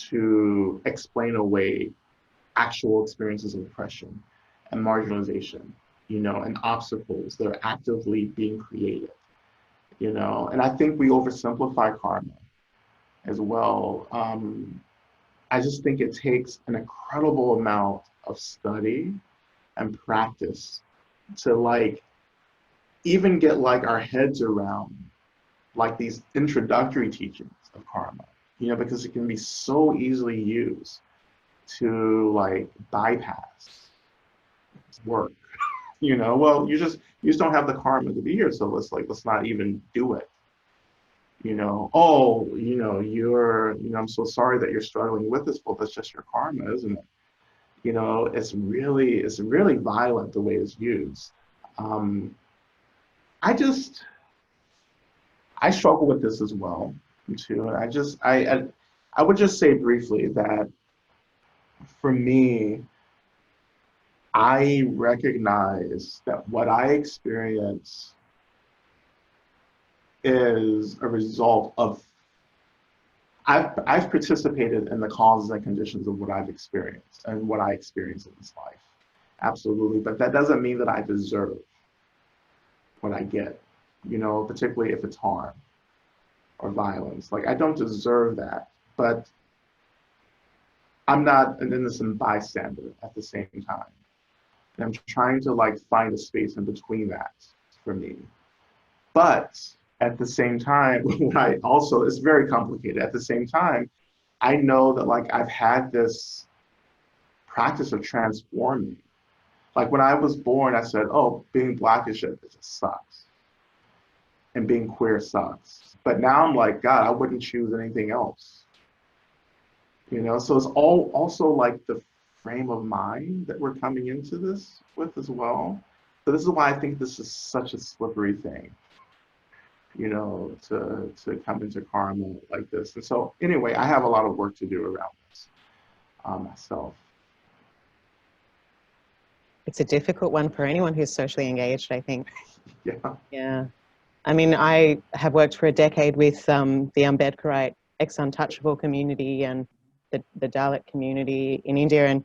to explain away actual experiences of oppression and marginalization, and obstacles that are actively being created, and I think we oversimplify karma as well. I just think it takes an incredible amount of study and practice to even get our heads around these introductory teachings of karma, because it can be so easily used to bypass work. Well, you just don't have the karma to be here, so let's not even do it. I'm so sorry that you're struggling with this. Well, that's just your karma, isn't it? It's really violent the way it's used. I struggle with this as well too. And I would just say briefly that for me, I recognize that what I experience is a result of I've participated in the causes and conditions of what I've experienced and what I experience in this life. Absolutely. But that doesn't mean that I deserve what I get, particularly if it's harm or violence. I don't deserve that, but I'm not an innocent bystander at the same time. And I'm trying to find a space in between that for me. But at the same time, it's very complicated. At the same time, I know that I've had this practice of transforming. When I was born, I said, "Oh, being Black is just sucks. And being queer sucks." But now I'm like, God, I wouldn't choose anything else. So it's all also the frame of mind that we're coming into this with as well. So this is why I think this is such a slippery thing, to come into karma like this. And so anyway, I have a lot of work to do around this myself. It's a difficult one for anyone who's socially engaged, I think. Yeah. I mean, I have worked for a decade with the Ambedkarite ex-untouchable community and the Dalit community in India, and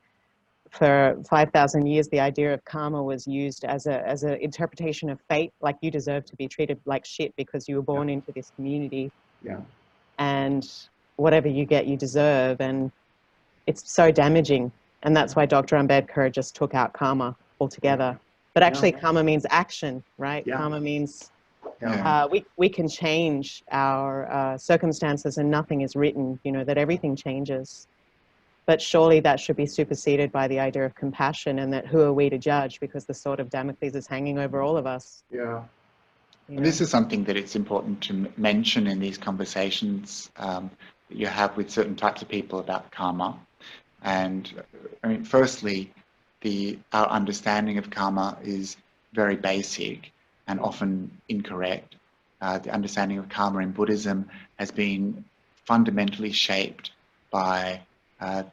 for 5,000 years, the idea of karma was used as an interpretation of fate, like you deserve to be treated like shit because you were born into this community. Yeah. And whatever you get, you deserve. And it's so damaging And that's why Dr. Ambedkar just took out karma altogether. But actually, karma means action, right? Yeah. Karma means Yeah. we can change our circumstances, and nothing is written, you know, that everything changes. But surely that should be superseded by the idea of compassion, and that who are we to judge, because the sword of Damocles is hanging over all of us. Yeah. You And know? this is something that it's important to mention in these conversations that you have with certain types of people about karma. And I mean, firstly, our understanding of karma is very basic and often incorrect. The understanding of karma in Buddhism has been fundamentally shaped by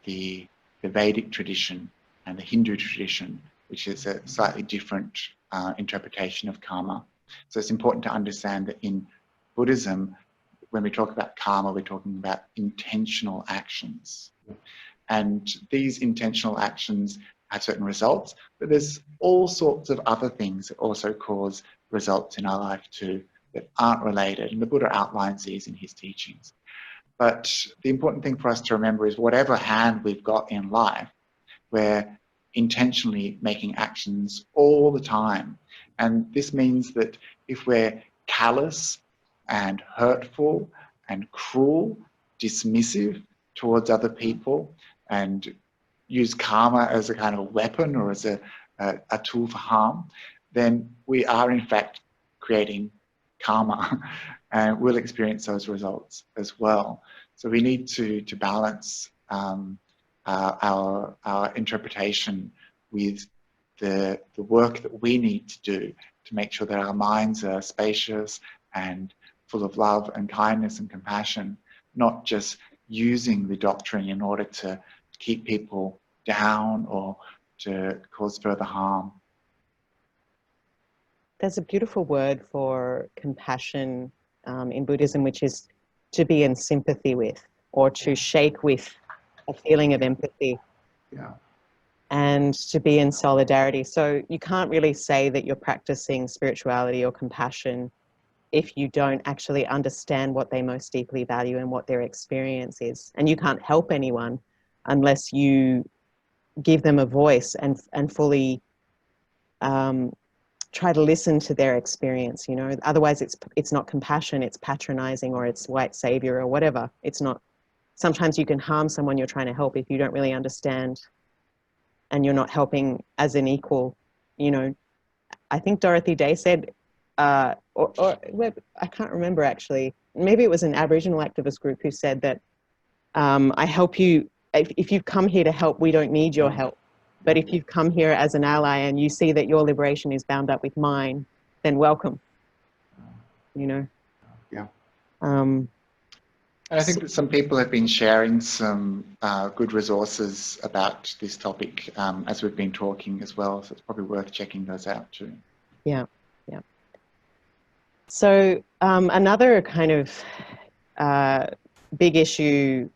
the Vedic tradition and the Hindu tradition, which is a slightly different interpretation of karma. So it's important to understand that in Buddhism, when we talk about karma, we're talking about intentional actions. And these intentional actions have certain results, but there's all sorts of other things that also cause results in our life too that aren't related. And the Buddha outlines these in his teachings. But the important thing for us to remember is whatever hand we've got in life, we're intentionally making actions all the time. And this means that if we're callous and hurtful and cruel, dismissive towards other people, and use karma as a kind of weapon or as a tool for harm, then we are in fact creating karma, and we'll experience those results as well. So we need to balance our interpretation with the work that we need to do to make sure that our minds are spacious and full of love and kindness and compassion, not just using the doctrine in order to keep people down or to cause further harm. There's a beautiful word for compassion in Buddhism, which is to be in sympathy with, or to shake with a feeling of empathy. Yeah. And to be in solidarity. So you can't really say that you're practicing spirituality or compassion if you don't actually understand what they most deeply value and what their experience is. And you can't help anyone unless you give them a voice and fully try to listen to their experience, you know. Otherwise it's not compassion, it's patronizing, or it's white savior or whatever. It's not. Sometimes you can harm someone you're trying to help if you don't really understand, and you're not helping as an equal, you know. I think Dorothy Day said, I can't remember actually, maybe it was an Aboriginal activist group who said that I help you, if you've come here to help, we don't need your help. But if you've come here as an ally and you see that your liberation is bound up with mine, then welcome, you know. Yeah. And I think that some people have been sharing some good resources about this topic as we've been talking as well, so it's probably worth checking those out too. Yeah, yeah. So another kind of big issue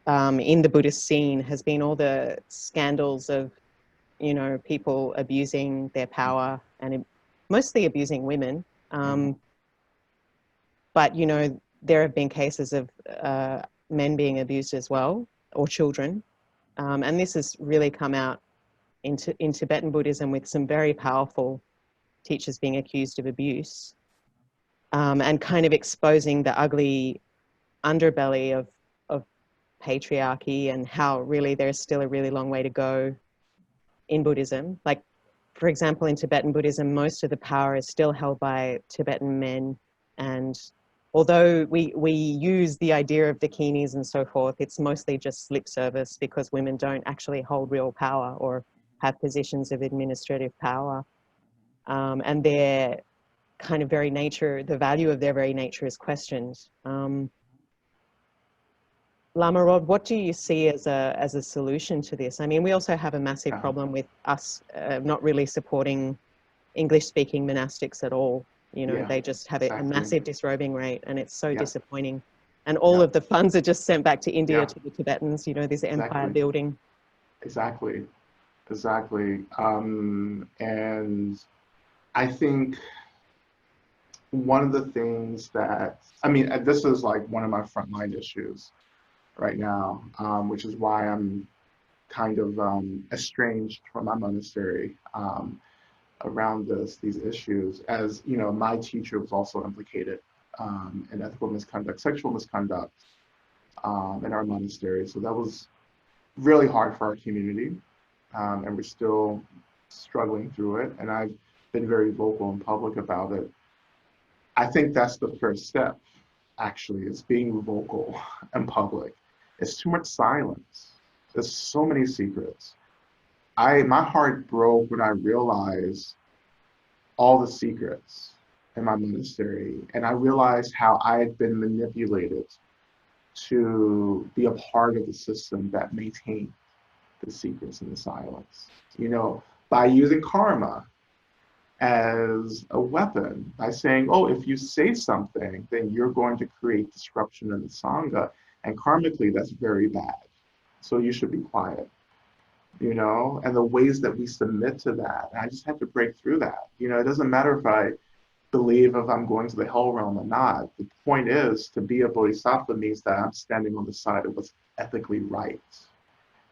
in the Buddhist scene has been all the scandals of, you know, people abusing their power, and mostly abusing women. But, you know, there have been cases of men being abused as well, or children. And this has really come out in Tibetan Buddhism, with some very powerful teachers being accused of abuse, and kind of exposing the ugly underbelly of patriarchy, and how really there's still a really long way to go in Buddhism. Like, for example, in Tibetan Buddhism, most of the power is still held by Tibetan men, and although we use the idea of dakinis and so forth, it's mostly just lip service, because women don't actually hold real power or have positions of administrative power. And their kind of very nature, the value of their very nature is questioned. Lama Rod, what do you see as a solution to this? I mean, we also have a massive problem with us not really supporting English-speaking monastics at all. You know, they just have a massive disrobing rate, and it's so disappointing. And all of the funds are just sent back to India to the Tibetans, you know, this empire building. Exactly. And I think one of the things that, I mean, this is like one of my frontline issues right now, which is why I'm kind of estranged from my monastery around these issues, as you know, my teacher was also implicated in ethical misconduct, sexual misconduct in our monastery. So that was really hard for our community, and we're still struggling through it. And I've been very vocal and public about it. I think that's the first step, actually, is being vocal and public. It's too much silence. There's so many secrets. My heart broke when I realized all the secrets in my monastery, and I realized how I had been manipulated to be a part of the system that maintained the secrets and the silence. You know, by using karma as a weapon, by saying, oh, if you say something, then you're going to create disruption in the Sangha, and karmically, that's very bad. So you should be quiet, you know, and the ways that we submit to that. I just have to break through that. You know, it doesn't matter if I believe if I'm going to the hell realm or not. The point is, to be a bodhisattva means that I'm standing on the side of what's ethically right.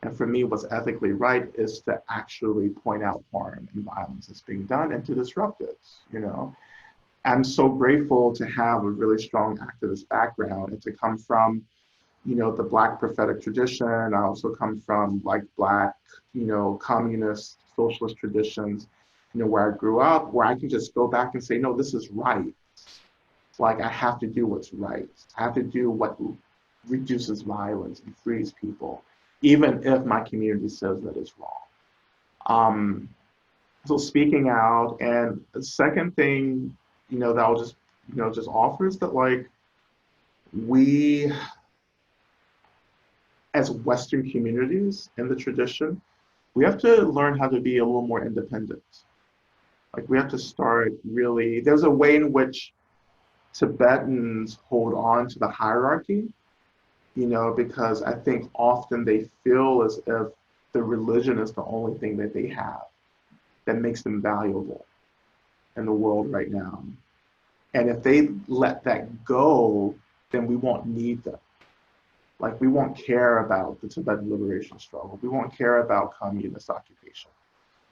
And for me, what's ethically right is to actually point out harm and violence that's being done and to disrupt it, you know. I'm so grateful to have a really strong activist background and to come from, you know, the Black prophetic tradition. I also come from like Black, you know, communist, socialist traditions, you know, where I grew up, where I can just go back and say, no, this is right. Like, I have to do what's right. I have to do what reduces violence and frees people, even if my community says that it's wrong. So speaking out, and the second thing, you know, that I'll just, you know, just offer is that, like, we, as Western communities in the tradition, we have to learn how to be a little more independent. Like, we have to start really, there's a way in which Tibetans hold on to the hierarchy, you know, because I think often they feel as if the religion is the only thing that they have that makes them valuable in the world right now. And if they let that go, then we won't need them. Like, we won't care about the Tibetan liberation struggle. We won't care about communist occupation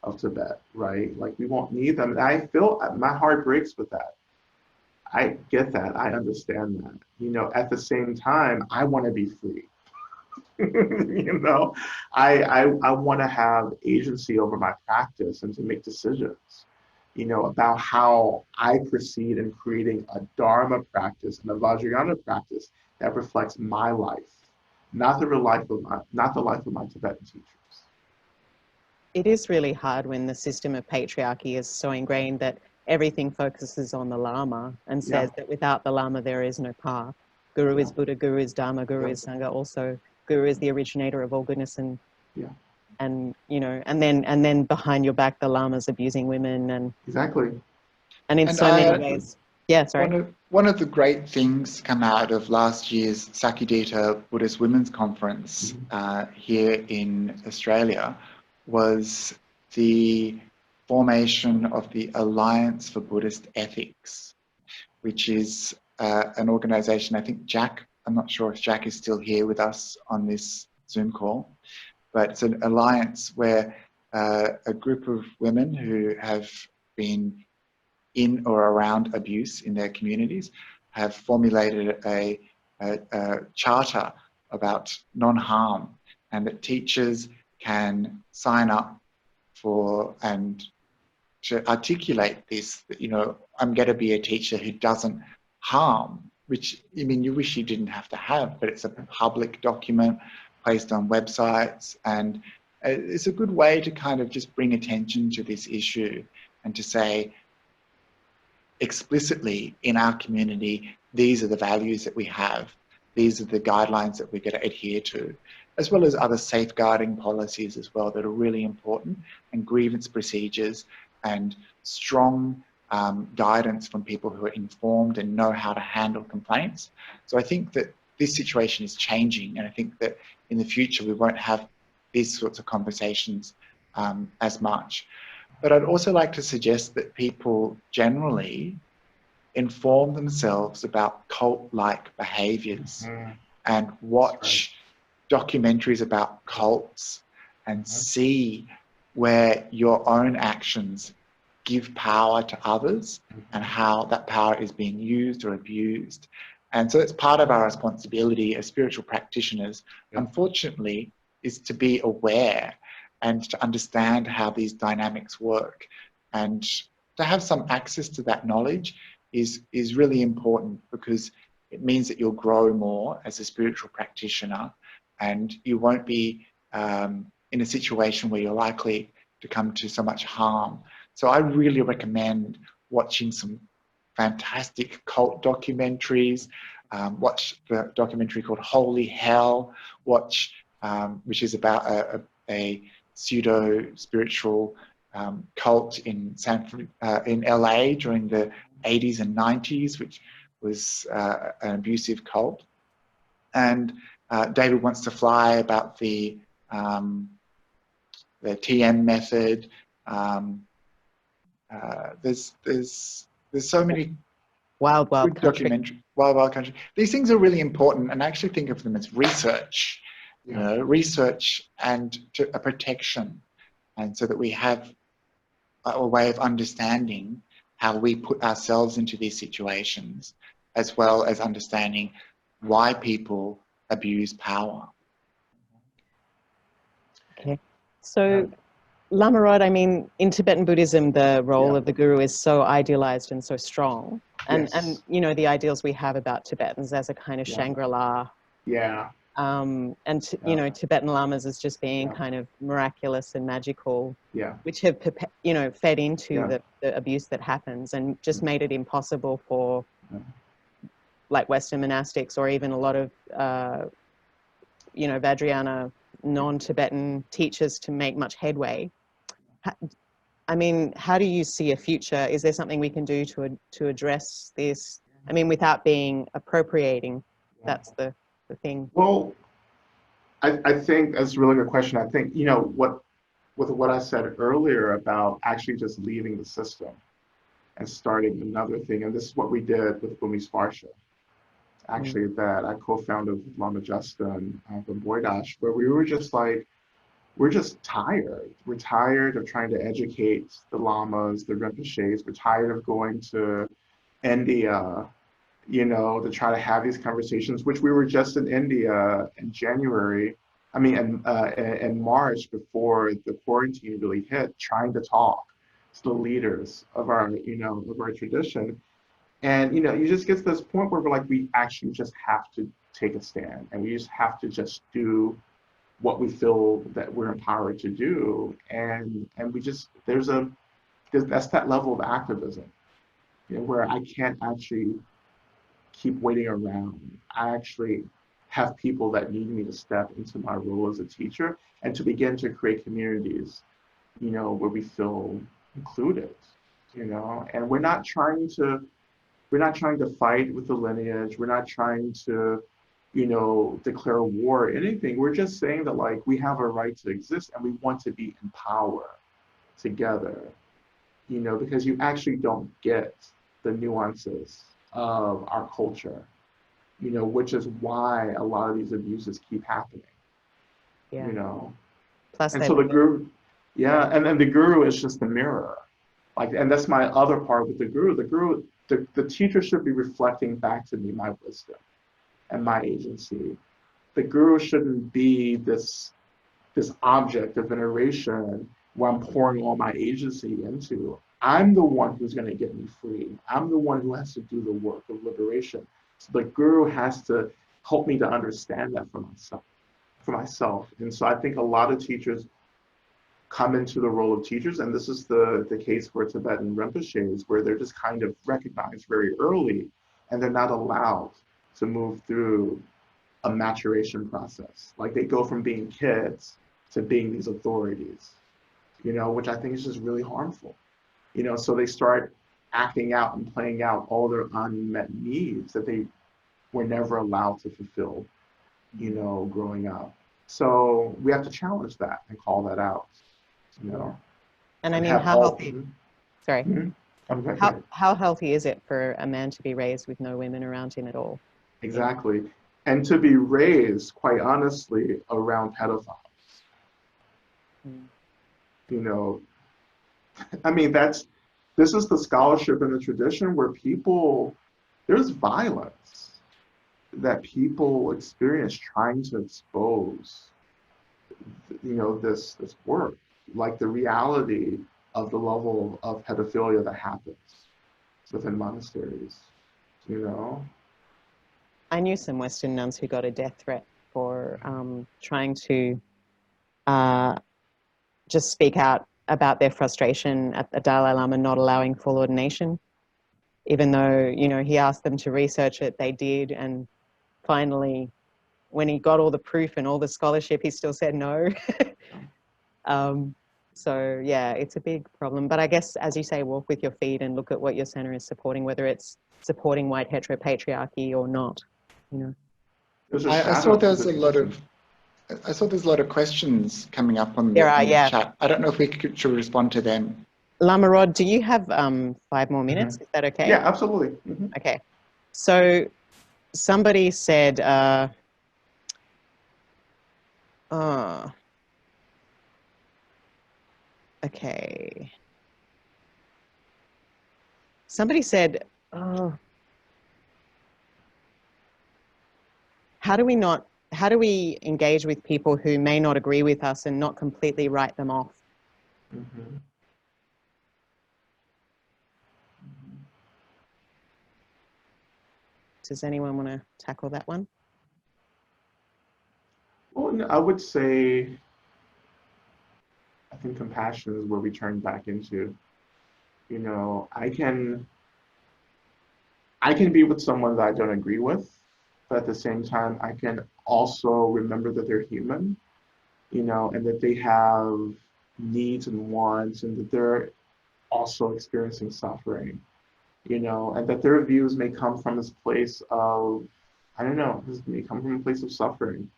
of Tibet, right? Like, we won't need them. And I feel, my heart breaks with that. I get that. I understand that. You know, at the same time, I want to be free. You know, I want to have agency over my practice and to make decisions, you know, about how I proceed in creating a Dharma practice and a Vajrayana practice that reflects my life, not the life of my Tibetan teachers. It is really hard when the system of patriarchy is so ingrained that everything focuses on the Lama and says that without the Lama there is no path. Guru is Buddha, Guru is Dharma, Guru is Sangha. Also, Guru is the originator of all goodness, and you know, and then behind your back the Lama's abusing women and exactly. And in so many ways. Yeah, sorry. One of the great things come out of last year's Sakudeta Buddhist Women's Conference here in Australia was the formation of the Alliance for Buddhist Ethics, which is an organization, I think Jack, I'm not sure if Jack is still here with us on this Zoom call, but it's an alliance where a group of women who have been in or around abuse in their communities have formulated a charter about non-harm, and that teachers can sign up for and to articulate this, that, you know, I'm going to be a teacher who doesn't harm, which, I mean, you wish you didn't have to have, but it's a public document placed on websites, and it's a good way to kind of just bring attention to this issue and to say explicitly in our community, these are the values that we have, these are the guidelines that we're going to adhere to, as well as other safeguarding policies as well that are really important, and grievance procedures and strong guidance from people who are informed and know how to handle complaints. So I think that this situation is changing, and I think that in the future we won't have these sorts of conversations as much. But I'd also like to suggest that people generally inform themselves about cult-like behaviors and watch documentaries about cults and see where your own actions give power to others and how that power is being used or abused. And so it's part of our responsibility as spiritual practitioners, unfortunately, is to be aware and to understand how these dynamics work. And to have some access to that knowledge is really important, because it means that you'll grow more as a spiritual practitioner, and you won't be in a situation where you're likely to come to so much harm. So I really recommend watching some fantastic cult documentaries. Watch the documentary called Holy Hell, which is about a pseudo-spiritual cult in LA during the 80s and 90s, which was an abusive cult. And David Wants to Fly, about the TM method. There's so many Wild Country. Wild Country. These things are really important, and I actually think of them as research, research and a protection, and so that we have a way of understanding how we put ourselves into these situations, as well as understanding why people abuse power. Okay. So, Lama Rod, I mean, in Tibetan Buddhism, the role of the guru is so idealized and so strong. And you know, the ideals we have about Tibetans as a kind of Shangri-La. Yeah. You know, Tibetan lamas as just being kind of miraculous and magical, which have, you know, fed into the abuse that happens and just made it impossible for like Western monastics, or even a lot of, you know, Vajrayana non-Tibetan teachers to make much headway. I mean, how do you see a future? Is there something we can do to address this? I mean, without being appropriating, that's the thing. Well, I think that's a really good question. I think, you know, with what I said earlier about actually just leaving the system and starting another thing, and this is what we did with Bumi Sparsha. Actually, that I co-founded with Lama Justin from Boydash, where we were just like, we're just tired. We're tired of trying to educate the lamas, the rinpoches. We're tired of going to India, you know, to try to have these conversations, which we were just in India in January. I mean, in March, before the quarantine really hit, trying to talk to the leaders of our, you know, of our tradition. And, you know, you just get to this point where we're like, we actually just have to take a stand, and we just have to just do what we feel that we're empowered to do. And we just, that's that level of activism, you know, where I can't actually keep waiting around. I actually have people that need me to step into my role as a teacher and to begin to create communities, you know, where we feel included, you know. And we're not trying to fight with the lineage. We're not trying to, you know, declare war or anything. We're just saying that, like, we have a right to exist and we want to be in power together, you know, because you actually don't get the nuances of our culture, you know, which is why a lot of these abuses keep happening, you know. Plus, and so the guru, and then the guru is just the mirror. Like, and that's my other part with the guru. The teacher should be reflecting back to me my wisdom and my agency. The guru shouldn't be this object of veneration where I'm pouring all my agency into. I'm the one who's going to get me free. I'm the one who has to do the work of liberation. So the guru has to help me to understand that for myself. And so I think a lot of teachers come into the role of teachers, and this is the case for Tibetan Rinpoches, where they're just kind of recognized very early, and they're not allowed to move through a maturation process. Like, they go from being kids to being these authorities, you know, which I think is just really harmful. You know, so they start acting out and playing out all their unmet needs that they were never allowed to fulfill, you know, growing up. So we have to challenge that and call that out, you know. And I mean, how healthy? Sorry. Okay. How healthy is it for a man to be raised with no women around him at all? Exactly. And to be raised, quite honestly, around pedophiles. You know, I mean, this is the scholarship and the tradition where there's violence that people experience trying to expose, this work, like the reality of the level of pedophilia that happens within monasteries, you know? I knew some Western nuns who got a death threat for trying to just speak out about their frustration at the Dalai Lama not allowing full ordination, even though, he asked them to research it, they did, and finally, when he got all the proof and all the scholarship, he still said no. So yeah, it's a big problem. But I guess, as you say, walk with your feet and look at what your center is supporting, whether it's supporting white heteropatriarchy or not. I saw there's a lot of questions coming up on There are, the yeah. chat. I don't know if we should respond to them. Lama Rod, do you have 5 more minutes? Is that okay? Yeah, absolutely. Okay. So somebody said, okay. Somebody said, how do we engage with people who may not agree with us and not completely write them off? Does anyone want to tackle that one? Well, I would say, I think compassion is where we turn back into. I can be with someone that I don't agree with, but at the same time, I can also remember that they're human, and that they have needs and wants, and that they're also experiencing suffering, and that their views may come from this place of, I don't know, this may come from a place of suffering,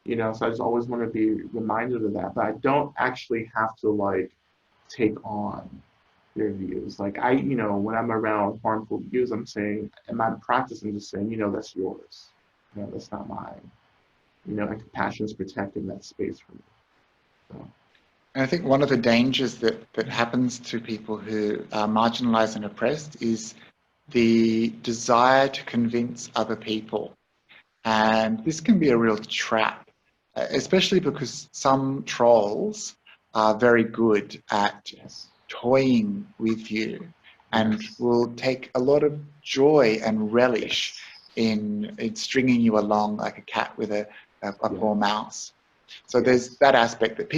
so I just always want to be reminded of that, but I don't actually have to take on their views. When I'm around harmful views, I'm saying, in my practice, I'm just saying, that's yours, that's not mine, and compassion is protecting that space for me. So. And I think one of the dangers that happens to people who are marginalized and oppressed is the desire to convince other people. And this can be a real trap, especially because some trolls are very good at toying with you and will take a lot of joy and relish in stringing you along like a cat with a poor mouse. So there's that aspect that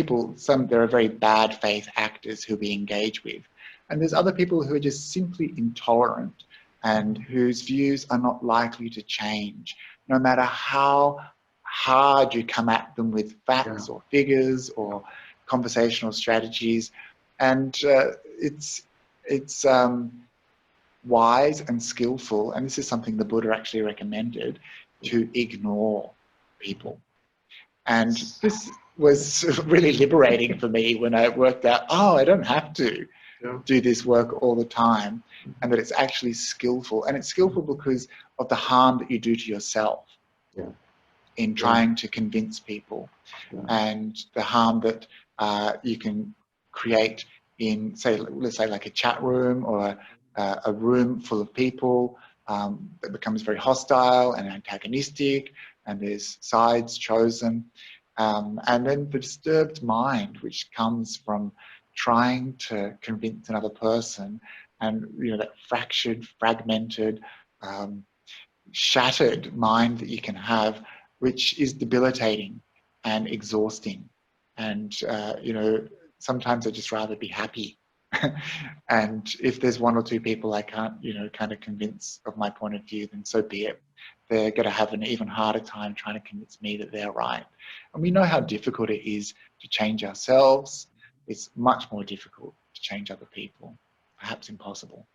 there are very bad faith actors who we engage with. And there's other people who are just simply intolerant and whose views are not likely to change, no matter how hard you come at them with facts or figures or conversational strategies. And it's wise and skillful, and this is something the Buddha actually recommended, to ignore people. And this was really liberating for me when I worked out, I don't have to do this work all the time, and that it's actually skillful. And it's skillful because of the harm that you do to yourself in trying to convince people, and the harm that you can create in, let's say like a chat room or a room full of people that becomes very hostile and antagonistic, and there's sides chosen. And then the disturbed mind, which comes from trying to convince another person, and that fractured, fragmented, shattered mind that you can have, which is debilitating and exhausting. And sometimes I'd just rather be happy. And if there's one or two people I can't kind of convince of my point of view, then so be it. They're going to have an even harder time trying to convince me that they're right. And we know how difficult it is to change ourselves. It's much more difficult to change other people, perhaps impossible.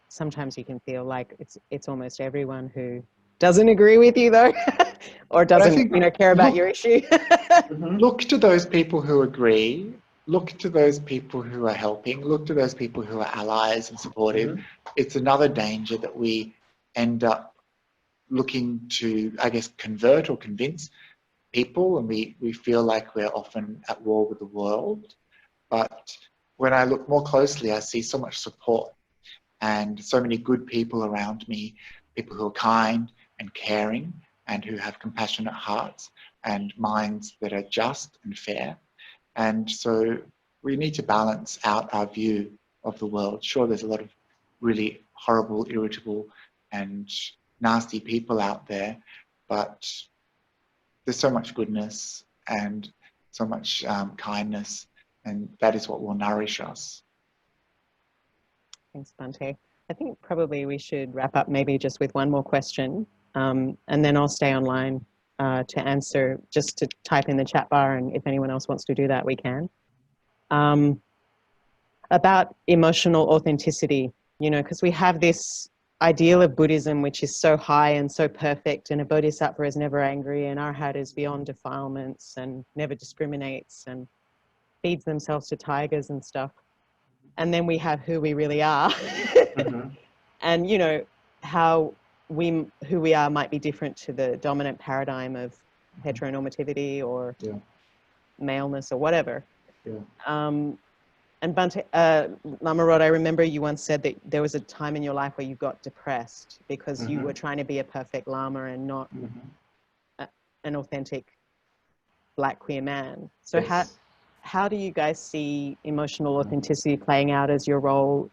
Sometimes you can feel like it's almost everyone who doesn't agree with you, though, or doesn't care about your issue. Look to those people who agree. Look to those people who are helping. Look to those people who are allies and supportive. It's another danger that we end up looking to, I guess, convert or convince people, and we feel like we're often at war with the world. But when I look more closely, I see so much support and so many good people around me, people who are kind and caring and who have compassionate hearts and minds that are just and fair. And so we need to balance out our view of the world. Sure, there's a lot of really horrible, irritable and nasty people out there, but there's so much goodness and so much kindness, and that is what will nourish us. Thanks, Bhante. I think probably we should wrap up maybe just with one more question, and then I'll stay online to answer, just to type in the chat bar, and if anyone else wants to do that, we can. About emotional authenticity, you know, because we have this ideal of Buddhism which is so high and so perfect, and a bodhisattva is never angry, and arhat is beyond defilements and never discriminates and feeds themselves to tigers and stuff. And then we have who we really are. Mm-hmm. And, you know, who we are might be different to the dominant paradigm of heteronormativity or maleness or whatever. Yeah. And Bhante, Lama Rod, I remember you once said that there was a time in your life where you got depressed because you were trying to be a perfect Lama and not an authentic Black queer man. So Yes. how do you guys see emotional authenticity playing out as your role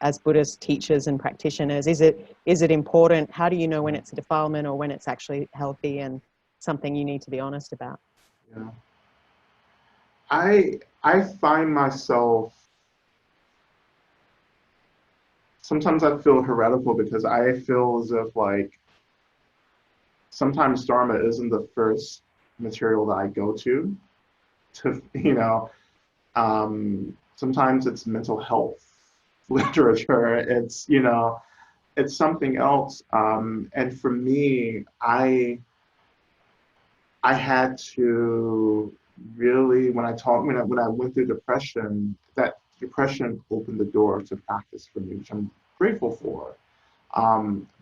as Buddhist teachers and practitioners? Is it important? How do you know when it's a defilement or when it's actually healthy and something you need to be honest about? Yeah. I find myself, sometimes I feel heretical because I feel as if like sometimes Dharma isn't the first material that I go to, you know, sometimes it's mental health literature, it's, you know, it's something else. And for me, I had to really, when I went through depression, that depression opened the door to practice for me, which I'm grateful for.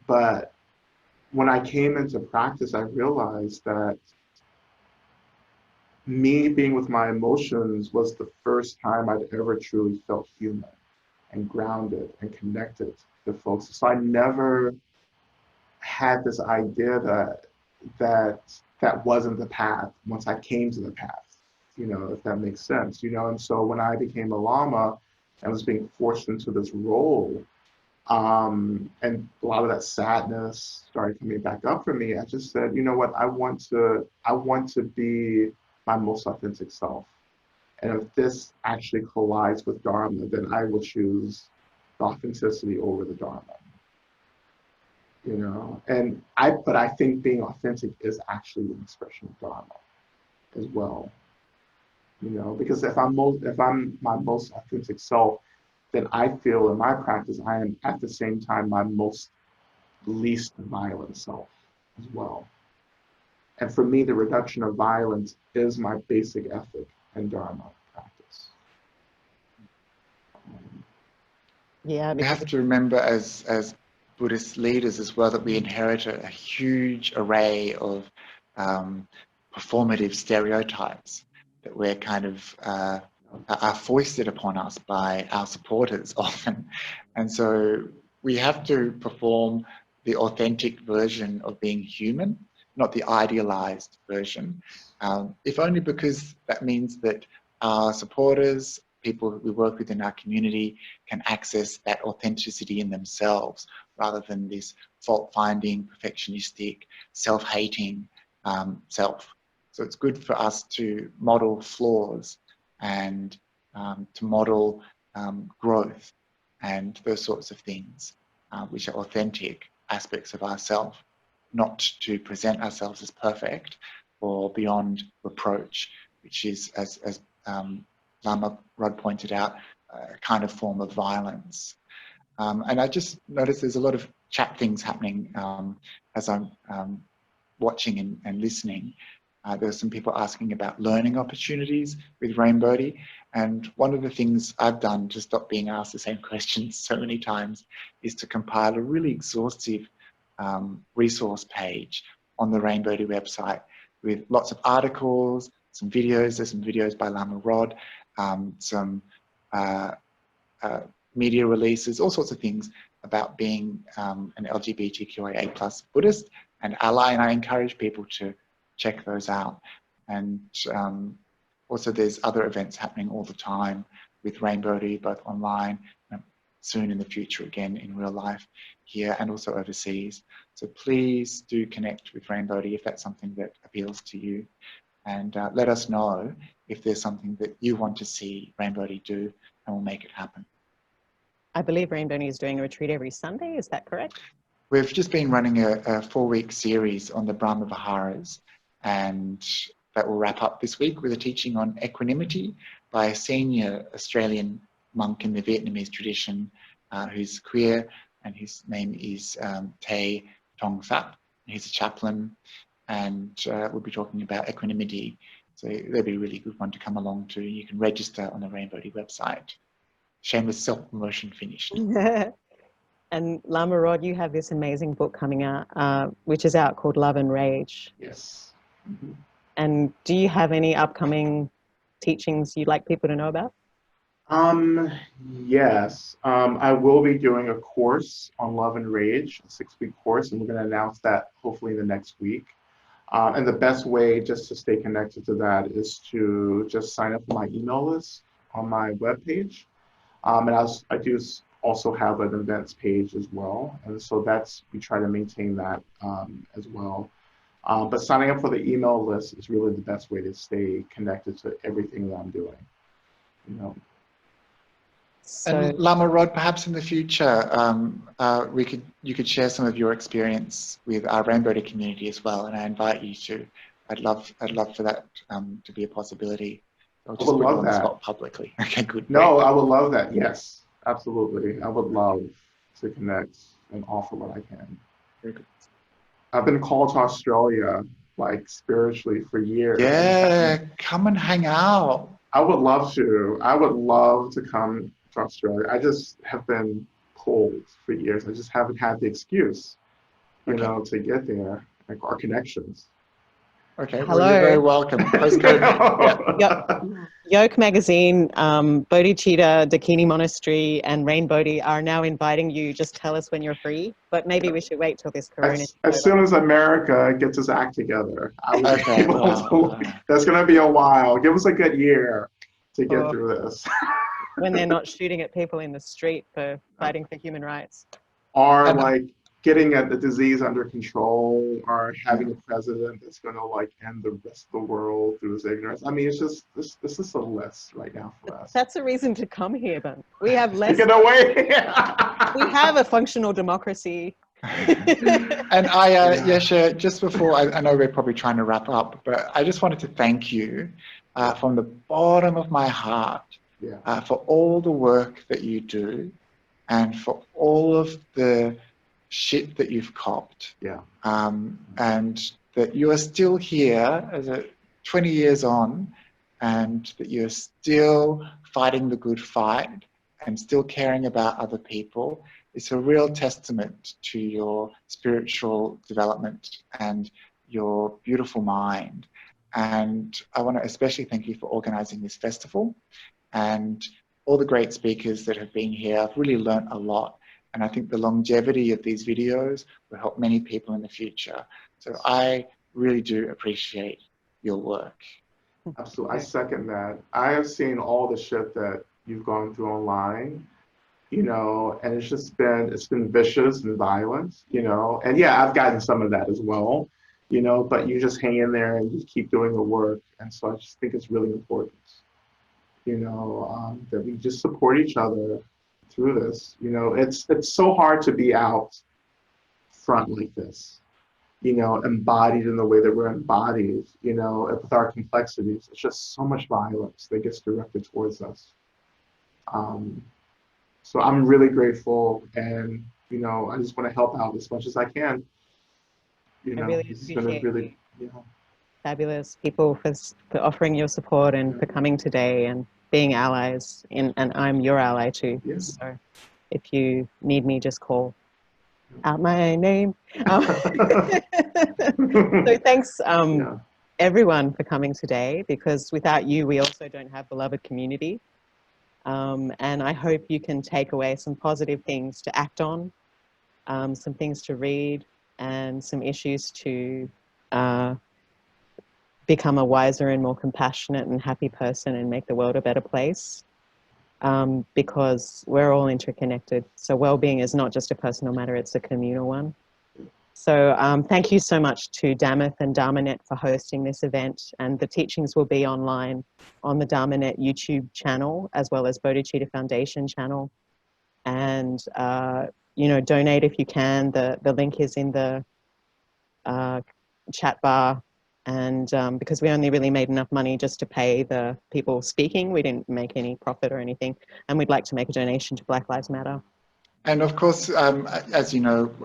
But when I came into practice, I realized that me being with my emotions was the first time I'd ever truly felt human and grounded and connected to folks. So I never had this idea that wasn't the path once I came to the path, you know, if that makes sense, you know. And so when I became a Lama and was being forced into this role, and a lot of that sadness started coming back up for me, I just said, you know what, I want to be my most authentic self. And if this actually collides with Dharma, then I will choose the authenticity over the Dharma. You know, but I think being authentic is actually an expression of Dharma as well. You know, because if I'm my most authentic self, then I feel in my practice I am at the same time my most least violent self as well. And for me, the reduction of violence is my basic ethic and Dharma practice. Yeah, We have to remember as Buddhist leaders as well that we inherit a huge array of performative stereotypes that we're kind of are foisted upon us by our supporters often. And so we have to perform the authentic version of being human, not the idealized version, if only because that means that our supporters, people we work with in our community, can access that authenticity in themselves rather than this fault-finding, perfectionistic, self-hating self. So it's good for us to model flaws and to model growth and those sorts of things, which are authentic aspects of ourselves, not to present ourselves as perfect or beyond reproach, which is, as Lama Rod pointed out, a kind of form of violence. And I just noticed there's a lot of chat things happening as I'm watching and listening. There were some people asking about learning opportunities with Rainbody. And one of the things I've done to stop being asked the same questions so many times is to compile a really exhaustive resource page on the Rainbody website with lots of articles, some videos. There's some videos by Lama Rod, some media releases, all sorts of things about being an LGBTQIA+ Buddhist and ally, and I encourage people to check those out. And also there's other events happening all the time with Rainbody, both online, soon in the future again in real life here and also overseas. So please do connect with Rainbody if that's something that appeals to you, and let us know if there's something that you want to see Rainbody do, and we'll make it happen. I believe Rainbody is doing a retreat every Sunday, is that correct? We've just been running a 4-week series on the Brahma Viharas, and that will wrap up this week with a teaching on equanimity by a senior Australian monk in the Vietnamese tradition who's queer, and his name is Tay Tong Thap. He's a chaplain, and we'll be talking about equanimity. So that'll be a really good one to come along to. You can register on the Rainbody website. Shameless self-promotion finished. And Lama Rod, you have this amazing book coming out, which is out, called Love and Rage. Yes. Mm-hmm. And do you have any upcoming teachings you'd like people to know about? Yes. I will be doing a course on Love and Rage, a 6-week course, and we're going to announce that hopefully in the next week. And the best way just to stay connected to that is to just sign up for my email list on my webpage. And I do also have an events page as well. And so we try to maintain that as well. But signing up for the email list is really the best way to stay connected to everything that I'm doing. You know. So, and Lama Rod, perhaps in the future, you could share some of your experience with our Rainbody community as well, and I invite you to. I'd love for that to be a possibility. I'll just put you on the spot publicly. Okay, good. No, I would love that. Yes, absolutely. I would love to connect and offer what I can. Very good. I've been called to Australia, like spiritually, for years. Yeah, come and hang out. I would love to. I would love to come to Australia. I just have been pulled for years. I just haven't had the excuse, you know, to get there, like our connections. Okay, hello. well, you're very welcome. Yoke Magazine, Bodhicitta, Dakini Monastery, and Rainbody are now inviting you. Just tell us when you're free. But maybe we should wait till this corona. As soon as America gets its act together, that's going to be a while. Give us a good year to get through this. When they're not shooting at people in the street for fighting for human rights. Or like getting the disease under control, or having a president that's going to like end the rest of the world through his ignorance. I mean, it's just this is a list right now for us. That's a reason to come here, but we have less. Get away. We have a functional democracy. And Yeshe, just before, I know we're probably trying to wrap up, but I just wanted to thank you from the bottom of my heart for all the work that you do, and for all of the shit that you've copped, and that you are still here as 20 years on, and that you're still fighting the good fight and still caring about other people. It's a real testament to your spiritual development and your beautiful mind. And I want to especially thank you for organizing this festival and all the great speakers that have been here. I've really learned a lot. And I think the longevity of these videos will help many people in the future. So I really do appreciate your work. Absolutely, I second that. I have seen all the shit that you've gone through online, you know, and it's been vicious and violent, you know. And yeah, I've gotten some of that as well, you know, but you just hang in there and you keep doing the work. And so I just think it's really important, you know, that we just support each other through this. You know, it's so hard to be out front like this, you know, embodied in the way that we're embodied, you know, with our complexities. It's just so much violence that gets directed towards us. So I'm really grateful, and, you know, I just want to help out as much as I can. You know, it's been a really, you know, fabulous people for offering your support and for coming today and being allies, and I'm your ally too. Yeah. So if you need me, just call out my name. So thanks. everyone for coming today, because without you, we also don't have beloved community. And I hope you can take away some positive things to act on, some things to read, and some issues to become a wiser and more compassionate and happy person and make the world a better place, because we're all interconnected. So well-being is not just a personal matter, it's a communal one. So thank you so much to Damath and Dharmanet for hosting this event, and the teachings will be online on the Dharmanet YouTube channel as well as Bodhicitta Foundation channel. And you know, donate if you can. The link is in the chat bar. And because we only really made enough money just to pay the people speaking, we didn't make any profit or anything. And we'd like to make a donation to Black Lives Matter. And of course, as you know,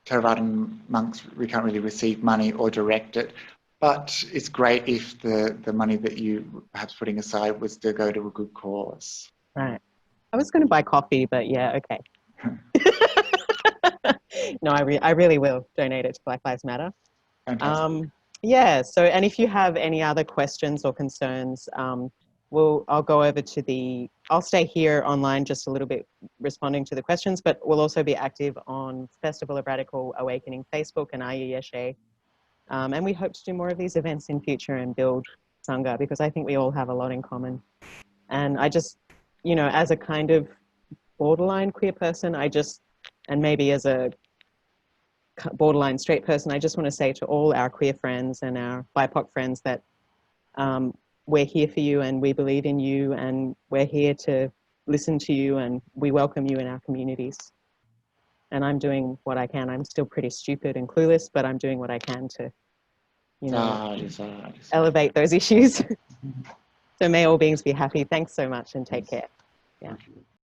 Theravadan monks, we can't really receive money or direct it, but it's great if the money that you perhaps putting aside was to go to a good cause. Right. I was going to buy coffee, but yeah, okay. No, I really will donate it to Black Lives Matter. Fantastic. Yeah, so, and if you have any other questions or concerns, I'll go over to I'll stay here online just a little bit responding to the questions, but we'll also be active on Festival of Radical Awakening Facebook and Ayya Yeshe. And we hope to do more of these events in future and build Sangha, because I think we all have a lot in common. And I just, you know, as a kind of borderline queer person, and maybe as a borderline straight person, I just want to say to all our queer friends and our BIPOC friends that we're here for you and we believe in you and we're here to listen to you and we welcome you in our communities. And I'm doing what I can. I'm still pretty stupid and clueless, but I'm doing what I can to, you know, elevate those issues. So may all beings be happy. Thanks so much and take care. Yeah.